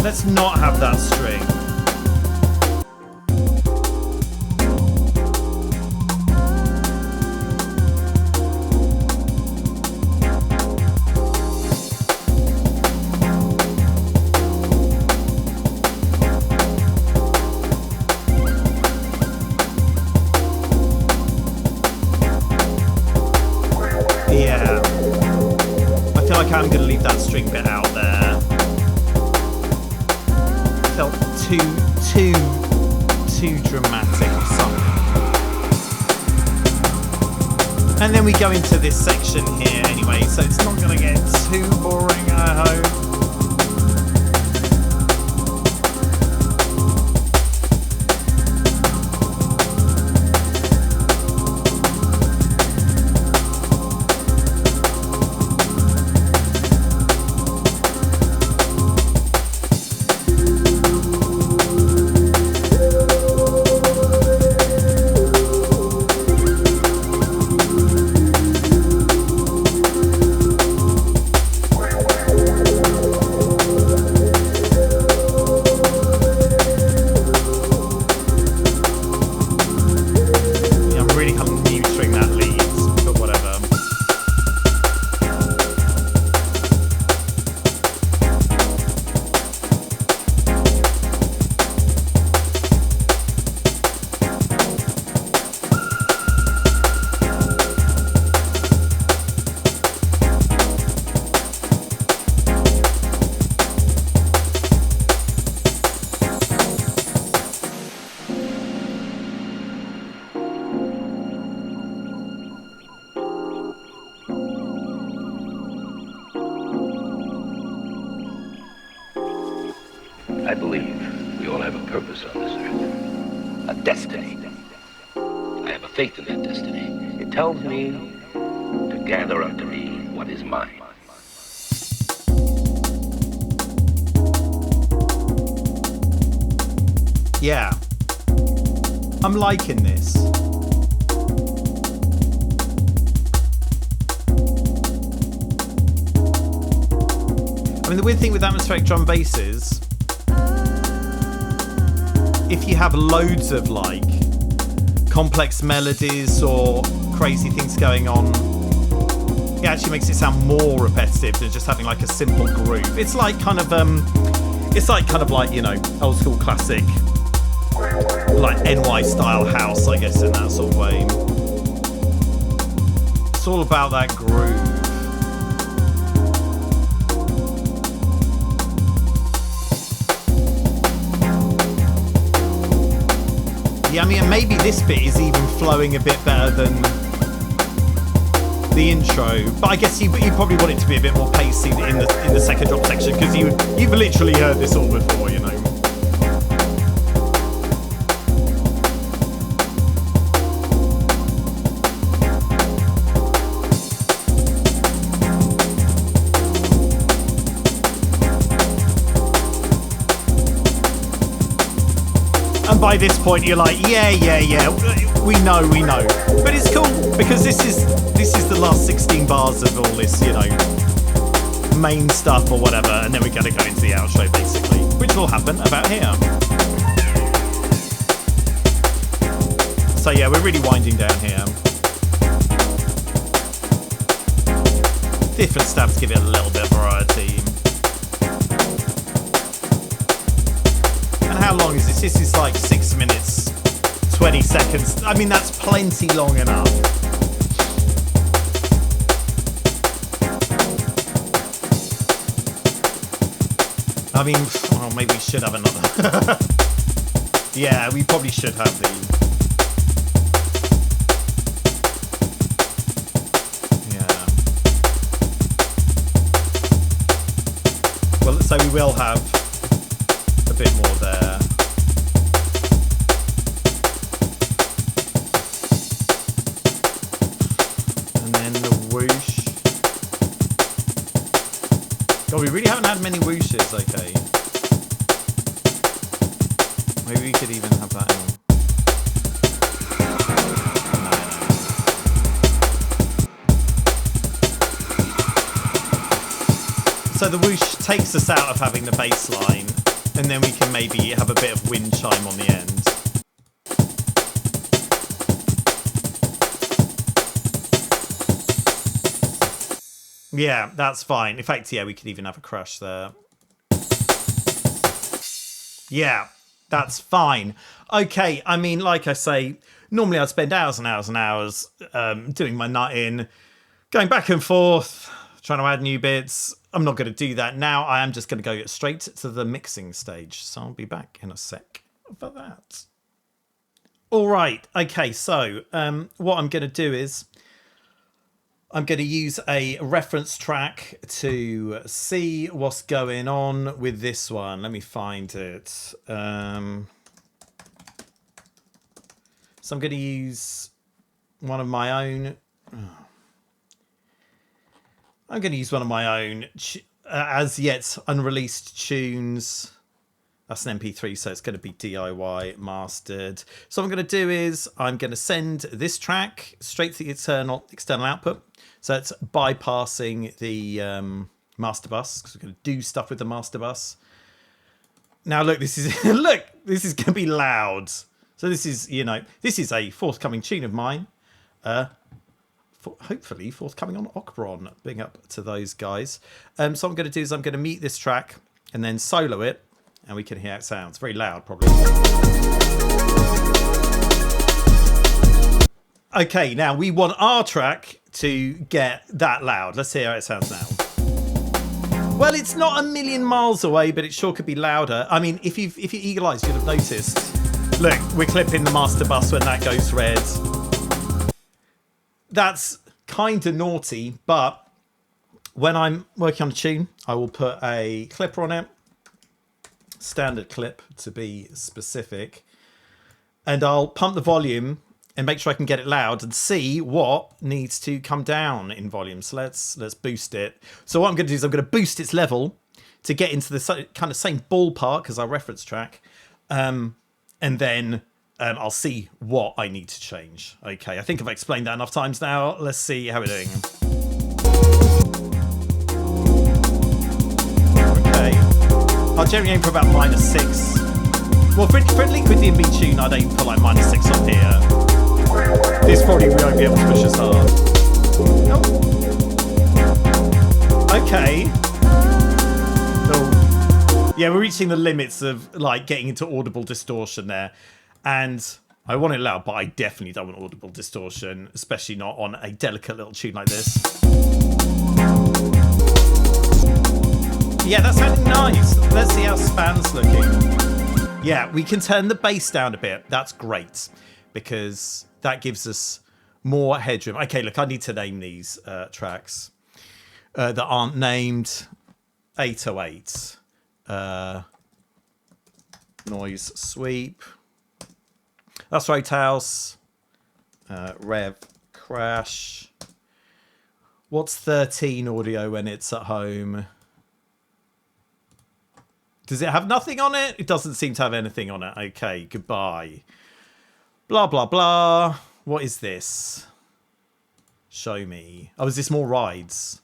Let's not have that string. like I'm going to leave that string bit out there. Felt too dramatic or something. And then we go into this section here anyway, so it's not going to get too boring, I hope. I believe we all have a purpose on this earth, a destiny. I have a faith in that destiny. It tells me to gather unto me what is mine. Yeah, I'm liking this. I mean, the weird thing with atmospheric drum basses, if you have loads of like complex melodies or crazy things going on, it actually makes it sound more repetitive than just having like a simple groove. It's like kind of like, you know, old school classic, like NY style house, I guess, in that sort of way. It's all about that groove. Yeah, I mean, maybe this bit is even flowing a bit better than the intro, but I guess you probably want it to be a bit more pacey in the second drop section, because you've literally heard this all before, you know. By this point you're like, yeah, we know, but it's cool because this is the last 16 bars of all this, you know, main stuff or whatever, and then we gotta go into the outro basically, which will happen about here. So yeah, we're really winding down here. Different stabs give it a little bit of variety. How long is this? This is like 6 minutes, 20 seconds. I mean, that's plenty long enough. I mean, well, maybe we should have another. Yeah, we probably should have the... Yeah. Well, so we will have a bit more there. And then the whoosh. God, we really haven't had many whooshes, okay. Maybe we could even have that in. No. So the whoosh takes us out of having the bass line, and then we can maybe have a bit of wind chime on the end. Yeah, that's fine. In fact, yeah, we could even have a crash there. Yeah, that's fine. Okay, I mean, like I say, normally I'd spend hours and hours and hours doing my nut in, going back and forth, trying to add new bits. I'm not going to do that now. I am just going to go straight to the mixing stage. So I'll be back in a sec for that. All right. Okay. So what I'm going to do is I'm going to use a reference track to see what's going on with this one. Let me find it. So I'm going to use one of my own. I'm going to use one of my own as yet unreleased tunes. That's an MP3, so it's going to be DIY mastered. So what I'm going to do is I'm going to send this track straight to the external output. So it's bypassing the master bus, because we're going to do stuff with the master bus. Now look, this is this is going to be loud. So this is, this is a forthcoming tune of mine. Hopefully forthcoming on Okbron. Big up to those guys. So what I'm going to do is I'm going to mute this track and then solo it. And we can hear how it sounds. Very loud, probably. Okay, now we want our track to get that loud. Let's hear how it sounds now. Well, it's not a million miles away, but it sure could be louder. I mean, if you're eagle-eyed, you'd have noticed. Look, we're clipping the master bus when that goes red. That's kind of naughty, but when I'm working on a tune, I will put a clipper on it. Standard clip to be specific, and I'll pump the volume and make sure I can get it loud and see what needs to come down in volume. So let's boost it. So what I'm going to do is I'm going to boost its level to get into the kind of same ballpark as our reference track, and then I'll see what I need to change. Okay, I think I've explained that enough times now. Let's see how we're doing. Okay. I'll generally aim for about -6. Well, for Liquid D&B tune, I'd aim for like -6 up here. This probably won't be able to push as hard. Nope. Okay. Oh. Yeah, we're reaching the limits of like getting into audible distortion there. And I want it loud, but I definitely don't want audible distortion, especially not on a delicate little tune like this. Yeah, that's sounding nice. Let's see how Span's looking. Yeah, we can turn the bass down a bit. That's great, because that gives us more headroom. Okay, look, I need to name these tracks that aren't named. 808. Noise Sweep. That's Roadhouse. Rev Crash. What's 13 audio when it's at home? Does it have nothing on it? It doesn't seem to have anything on it. Okay, goodbye. Blah, blah, blah. What is this? Show me. Oh, is this more rides?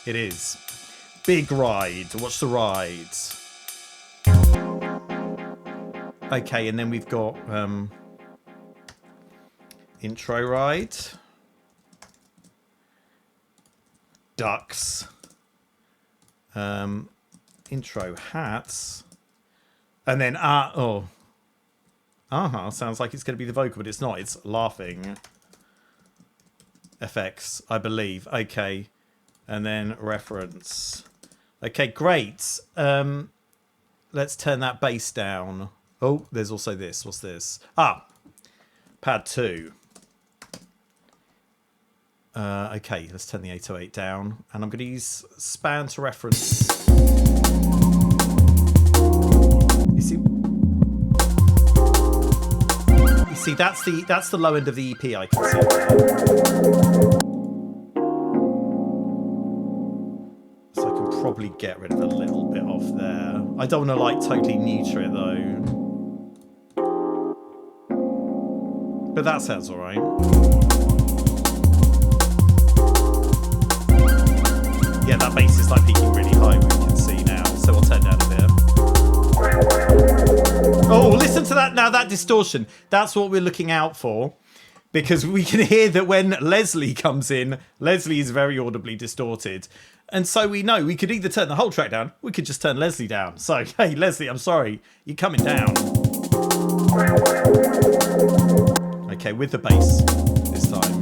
It is. Big ride. Watch the ride. Okay, and then we've got intro ride. Ducks. Intro hats, and then sounds like it's going to be the vocal, but it's not. It's laughing effects, I believe. Okay, and then reference. Okay, great. Let's turn that bass down. Oh, there's also this. What's this? Pad 2. Okay, let's turn the 808 down, and I'm going to use Span to reference. You see, that's the low end of the EP. I can see. So I can probably get rid of a little bit off there. I don't want to like totally neuter it though. But that sounds all right. Yeah, that bass is like peaking really high, we can see now. So we'll turn down a bit. Oh, listen to that now, that distortion. That's what we're looking out for. Because we can hear that when Leslie comes in, Leslie is very audibly distorted. And so we know we could either turn the whole track down, we could just turn Leslie down. So, hey, Leslie, I'm sorry, you're coming down. Okay, with the bass this time.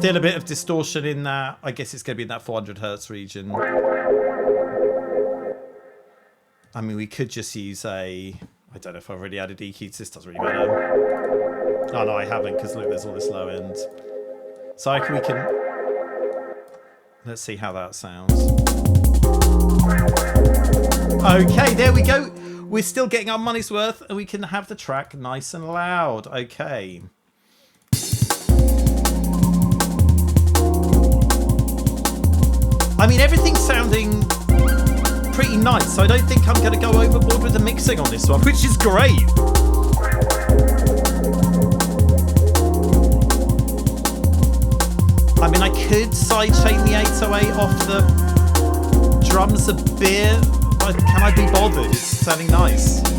Still a bit of distortion in that. I guess it's going to be in that 400 hertz region. I mean, we could just use a... I don't know if I've already added EQs. This doesn't really matter. Oh, no, I haven't, because look, there's all this low end. So I reckon we can... Let's see how that sounds. Okay, there we go. We're still getting our money's worth, and we can have the track nice and loud. Okay. I mean, everything's sounding pretty nice, so I don't think I'm going to go overboard with the mixing on this one, which is great. I mean, I could sidechain the 808 off the drums a bit, but can I be bothered? It's sounding nice. I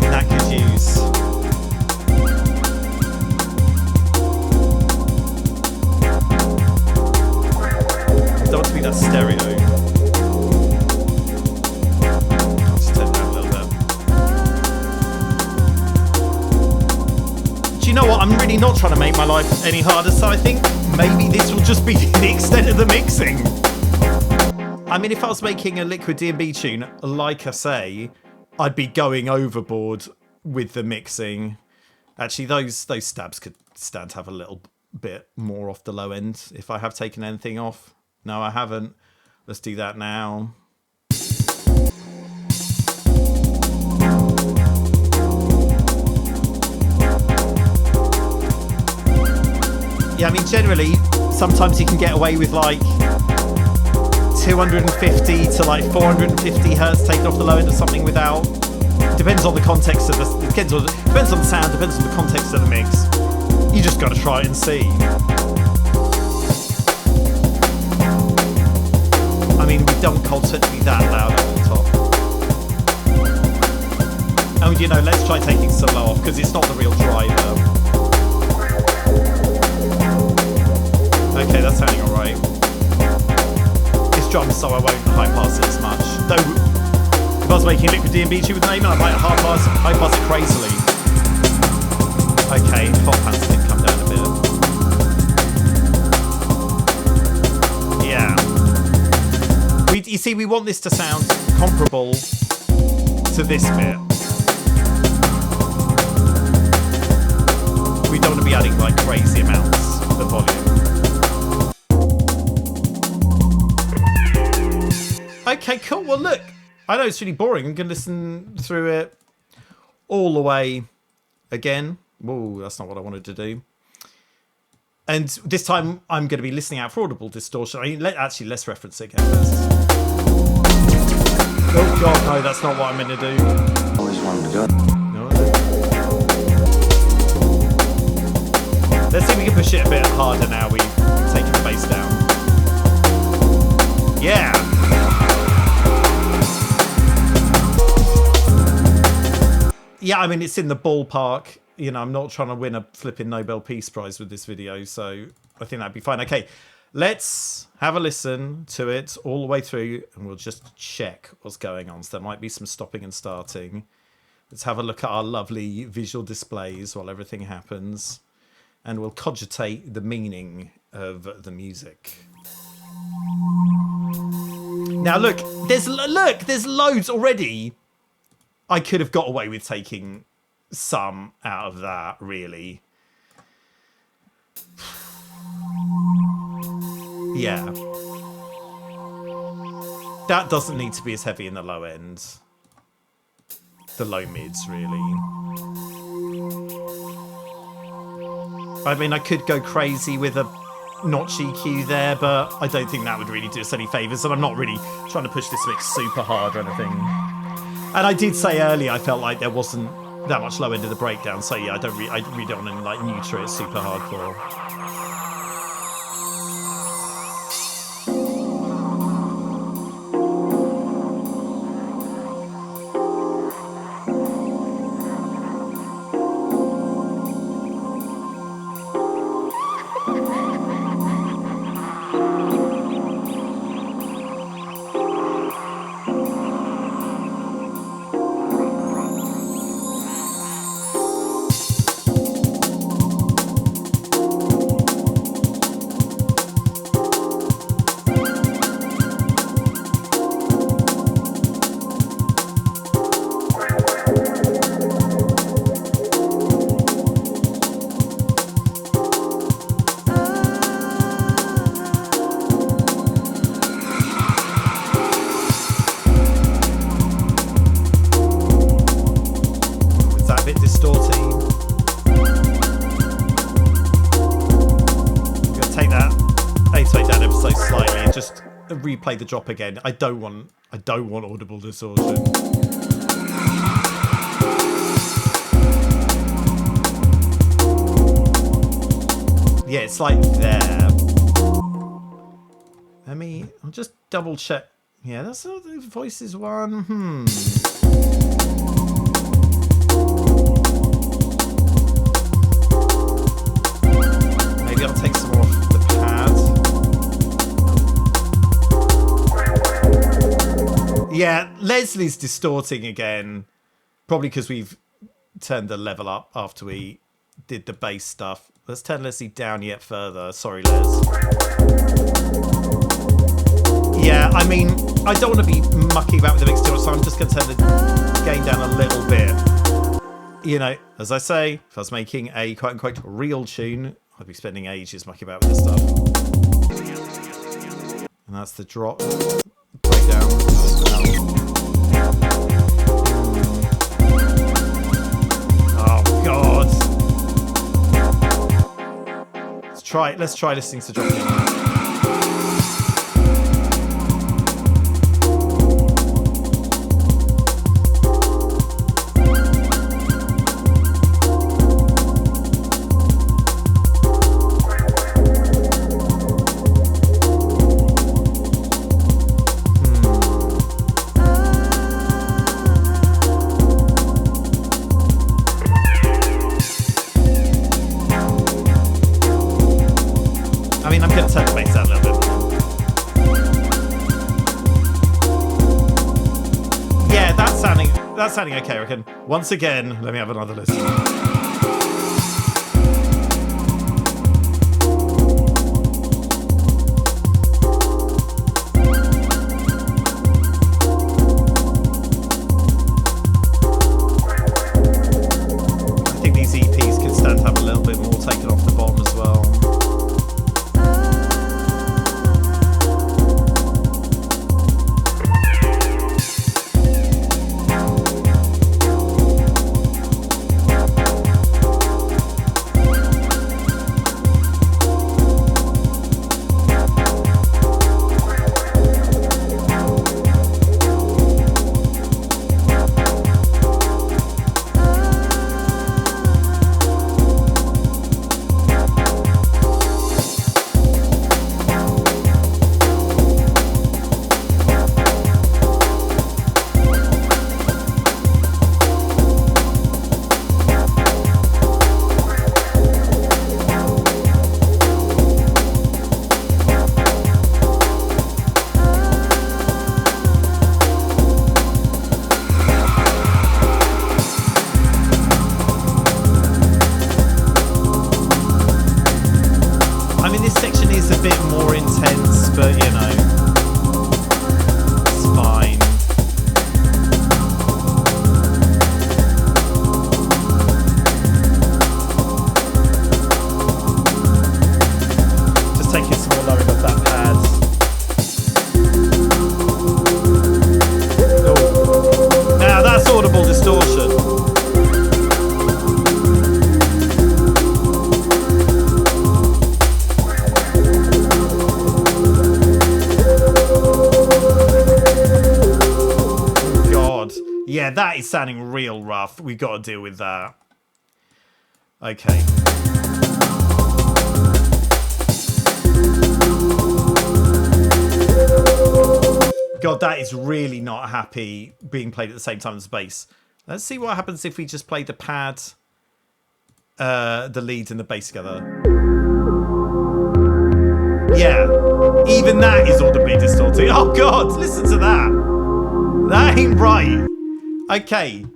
mean, that could use... I don't want to be that stereo. I'll just turn it down a little bit. Do you know what? I'm really not trying to make my life any harder, so I think maybe this will just be the extent of the mixing. I mean, if I was making a liquid D&B tune, like I say, I'd be going overboard with the mixing. Actually, those stabs could stand to have a little bit more off the low end if I have taken anything off. No, I haven't. Let's do that now. Yeah, I mean, generally, sometimes you can get away with like 250 to like 450 hertz taken off the low end or something without... Depends on the context of the... Depends on the sound, depends on the context of the mix. You just got to try it and see. I mean, we don't want it to be that loud over the top. And, you know, let's try taking some low off, because it's not the real driver. Okay, that's sounding alright. It's drums, so I won't high pass it as much. Though, if I was making liquid D&B tune with Naaman, I might high pass it crazily. Okay, hot pants did come down a bit. Yeah. You see, we want this to sound comparable to this bit. We don't want to be adding like crazy amounts of volume. Okay, cool. Well, look, I know it's really boring. I'm going to listen through it all the way again. Whoa, that's not what I wanted to do. And this time, I'm going to be listening out for audible distortion. I mean, let's reference it again first. Oh, God, no, that's not what I'm going to do. Always wanted to go. No. Let's see if we can push it a bit harder now we've taken the bass down. Yeah. Yeah, I mean, it's in the ballpark. You know, I'm not trying to win a flipping Nobel Peace Prize with this video, so I think that'd be fine. Okay, let's have a listen to it all the way through, and we'll just check what's going on. So there might be some stopping and starting. Let's have a look at our lovely visual displays while everything happens, and we'll cogitate the meaning of the music. Now, look, there's loads already. I could have got away with taking some out of that, really. Yeah. That doesn't need to be as heavy in the low end. The low mids, really. I mean, I could go crazy with a notch EQ there, but I don't think that would really do us any favours, and I'm not really trying to push this mix super hard or anything. And I did say earlier I felt like there wasn't that much low end of the breakdown, so yeah, I really don't want to like neuter it super hardcore. replay the drop again. I don't want audible distortion. Yeah, it's like there. I'll just double check. Yeah, that's all the voices one. Maybe I'll take some more off the pad. Yeah, Leslie's distorting again. Probably because we've turned the level up after we did the bass stuff. Let's turn Leslie down yet further. Sorry, Les. Yeah, I mean, I don't want to be mucking about with the mix too much, so I'm just going to turn the gain down a little bit. You know, as I say, if I was making a quote-unquote real tune, I'd be spending ages mucking about with this stuff. And that's the drop. Breakdown. Oh, God. Let's try listening to drop. Sounding okay, I reckon. Once again, let me have another listen. I think these EPs can stand to have a little bit more taken off the bottom as well. Yeah, that is sounding real rough. We've got to deal with that. Okay. God, that is really not happy being played at the same time as the bass. Let's see what happens if we just play the pad, the lead and the bass together. Yeah, even that is audibly distorting. Oh God, listen to that. That ain't right. Okay,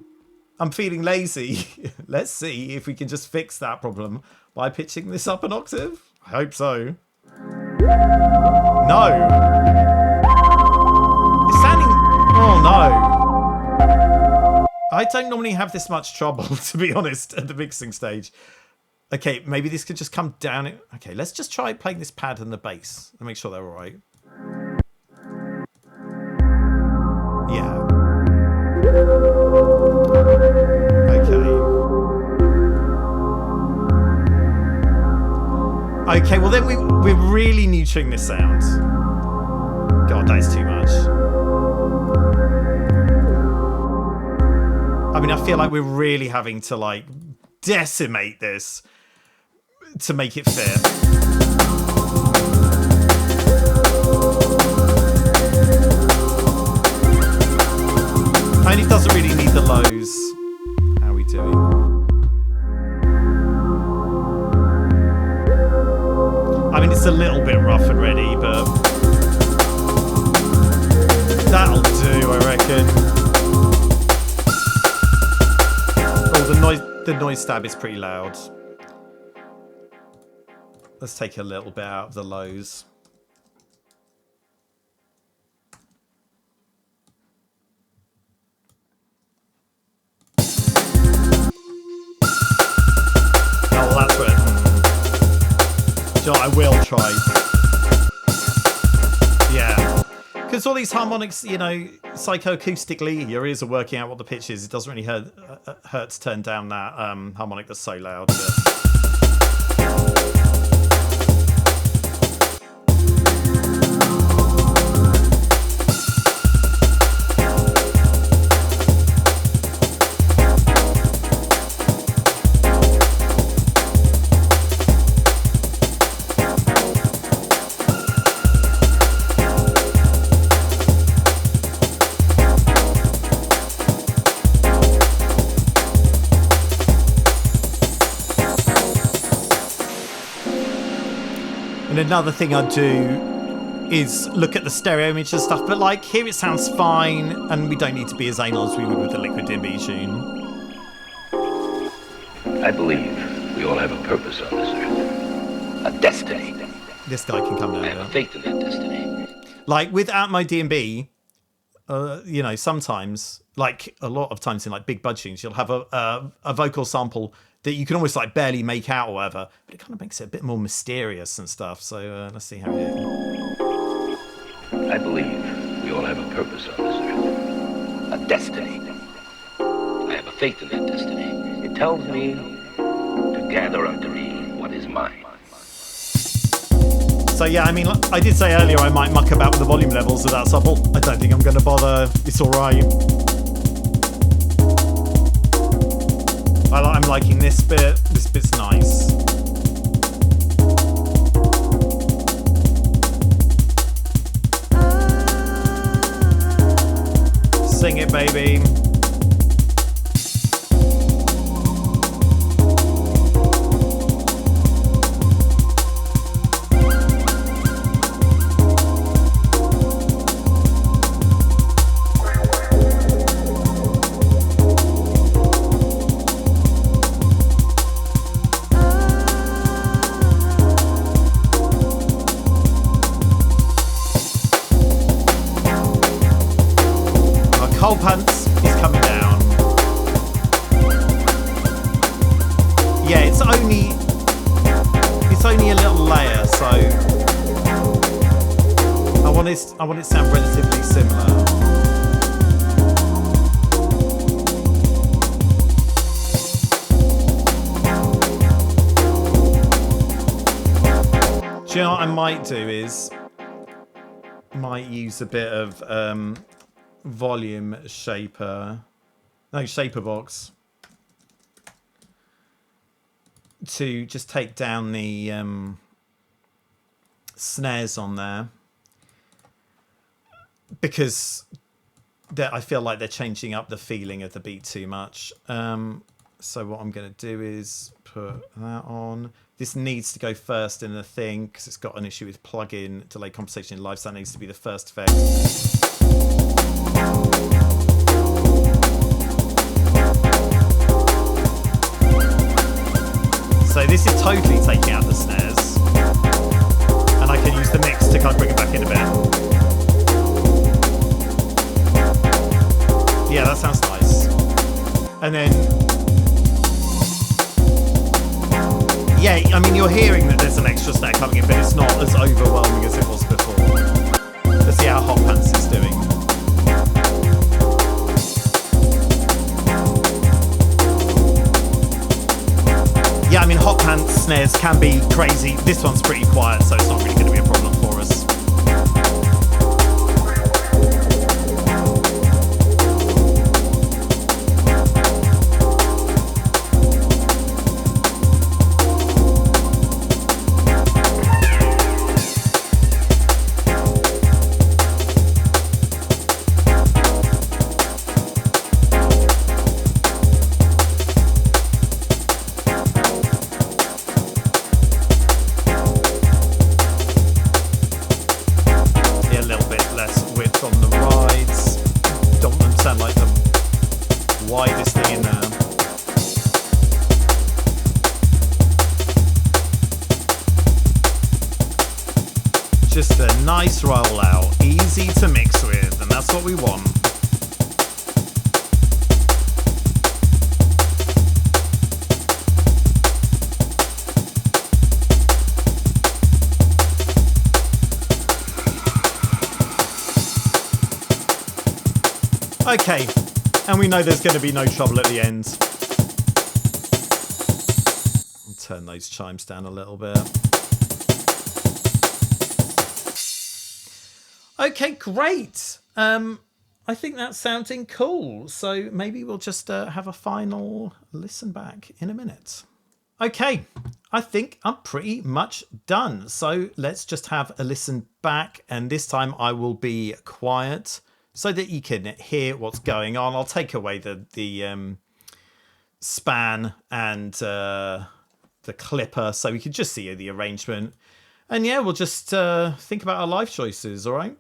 I'm feeling lazy. Let's see if we can just fix that problem by pitching this up an octave. I hope so. No. It's sounding... Oh no. I don't normally have this much trouble, to be honest, at the mixing stage. Okay, maybe this could just come down. Okay, let's just try playing this pad and the bass and make sure they're all right. Yeah. Okay, well then we're really neutering this sound. God, that is too much. I mean, I feel like we're really having to like decimate this to make it fit. And it doesn't really need the lows. How are we doing? I mean, it's a little bit rough and ready, but that'll do, I reckon. Oh, the noise stab is pretty loud. Let's take a little bit out of the lows. Oh, well, that's where. So I will try. Yeah. Because all these harmonics, you know, psychoacoustically, your ears are working out what the pitch is. It doesn't really hurt to turn down that harmonic that's so loud. But... And another thing I do is look at the stereo image and stuff, but like here it sounds fine, and we don't need to be as anal as we would with the Liquid DnB tune. I believe we all have a purpose on this earth, a destiny. This guy can come down. I have faith in that destiny. Like with Atmo DnB, you know, sometimes, like a lot of times in like big bud tunes, you'll have a vocal sample that you can almost like barely make out or whatever, but it kind of makes it a bit more mysterious and stuff. So let's see how we do. I believe we all have a purpose on this earth, a destiny. I have a faith in that destiny. It tells me to gather unto me what is mine. So yeah, I mean, I did say earlier I might muck about with the volume levels of that supple. I don't think I'm going to bother. It's all right. I'm liking this bit. This bit's nice. Sing it, baby. Cold Pants is coming down. Yeah, it's only a little layer, so I want it to sound relatively similar. Do you know what I might do is might use a bit of volume shaper box to just take down the snares on there, because I feel like they're changing up the feeling of the beat too much. So what I'm going to do is put that on. This needs to go first in the thing because it's got an issue with plug-in delay compensation in live, so that needs to be the first effect. So this is totally taking out the snares, and I can use the mix to kind of bring it back in a bit. Yeah, that sounds nice. And then, yeah, I mean, you're hearing that there's an extra snare coming in, but it's not as overwhelming as it was before. Let's see how Hot Pants is doing. Yeah, I mean, Hot Pants snares can be crazy. This one's pretty quiet, so it's not really going to be a problem for us. Just a nice rollout, easy to mix with, and that's what we want. Okay, and we know there's going to be no trouble at the end. I'll turn those chimes down a little bit. Okay, great. I think that's sounding cool. So maybe we'll just have a final listen back in a minute. Okay, I think I'm pretty much done. So let's just have a listen back. And this time I will be quiet so that you can hear what's going on. I'll take away the span and the clipper so we can just see the arrangement. And yeah, we'll just think about our life choices, all right?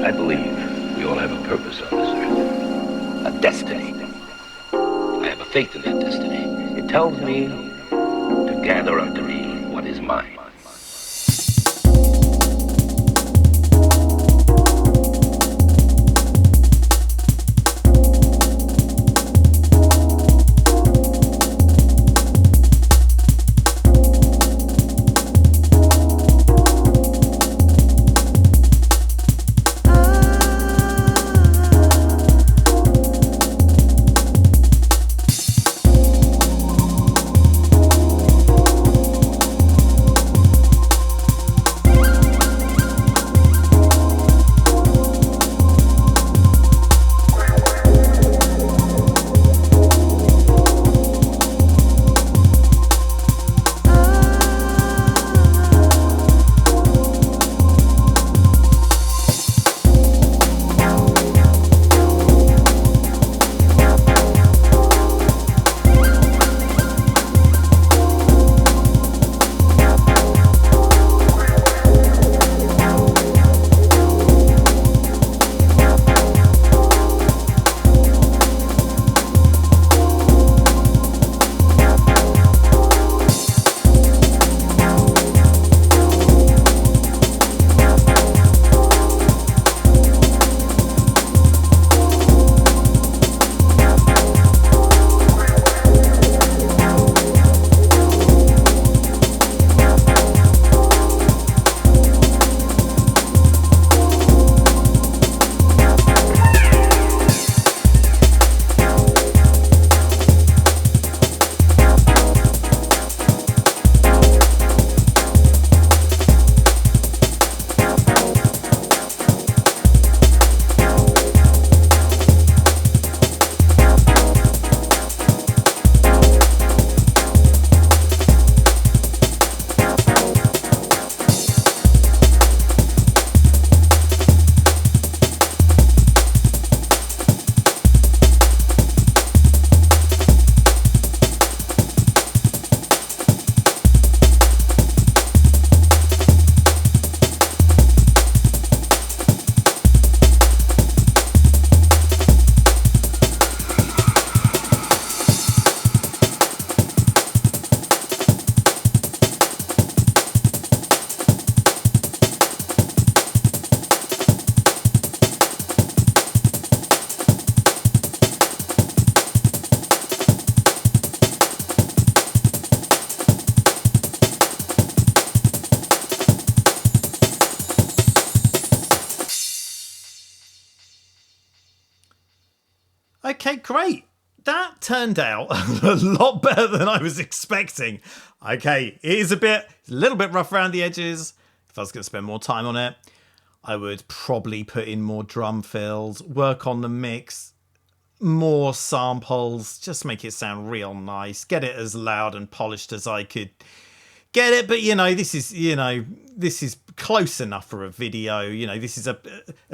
I believe we all have a purpose on this earth, a destiny. I have a faith in that destiny. It tells me to gather unto me what is mine. Okay, great. That turned out a lot better than I was expecting. Okay, it is a little bit rough around the edges. If I was going to spend more time on it, I would probably put in more drum fills, work on the mix, more samples, just make it sound real nice, get it as loud and polished as I could get it. But this is close enough for a video. This is a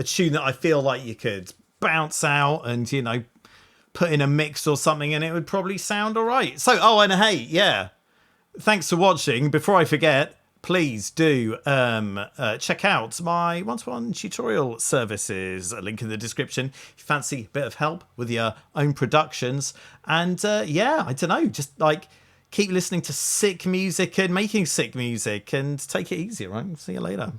tune that I feel like you could bounce out and put in a mix or something and it would probably sound all right. So and hey, yeah, thanks for watching. Before I forget, please do check out my one-to-one tutorial services, a link in the description if you fancy a bit of help with your own productions. And yeah, I don't know, just like keep listening to sick music and making sick music and take it easy, right? See you later.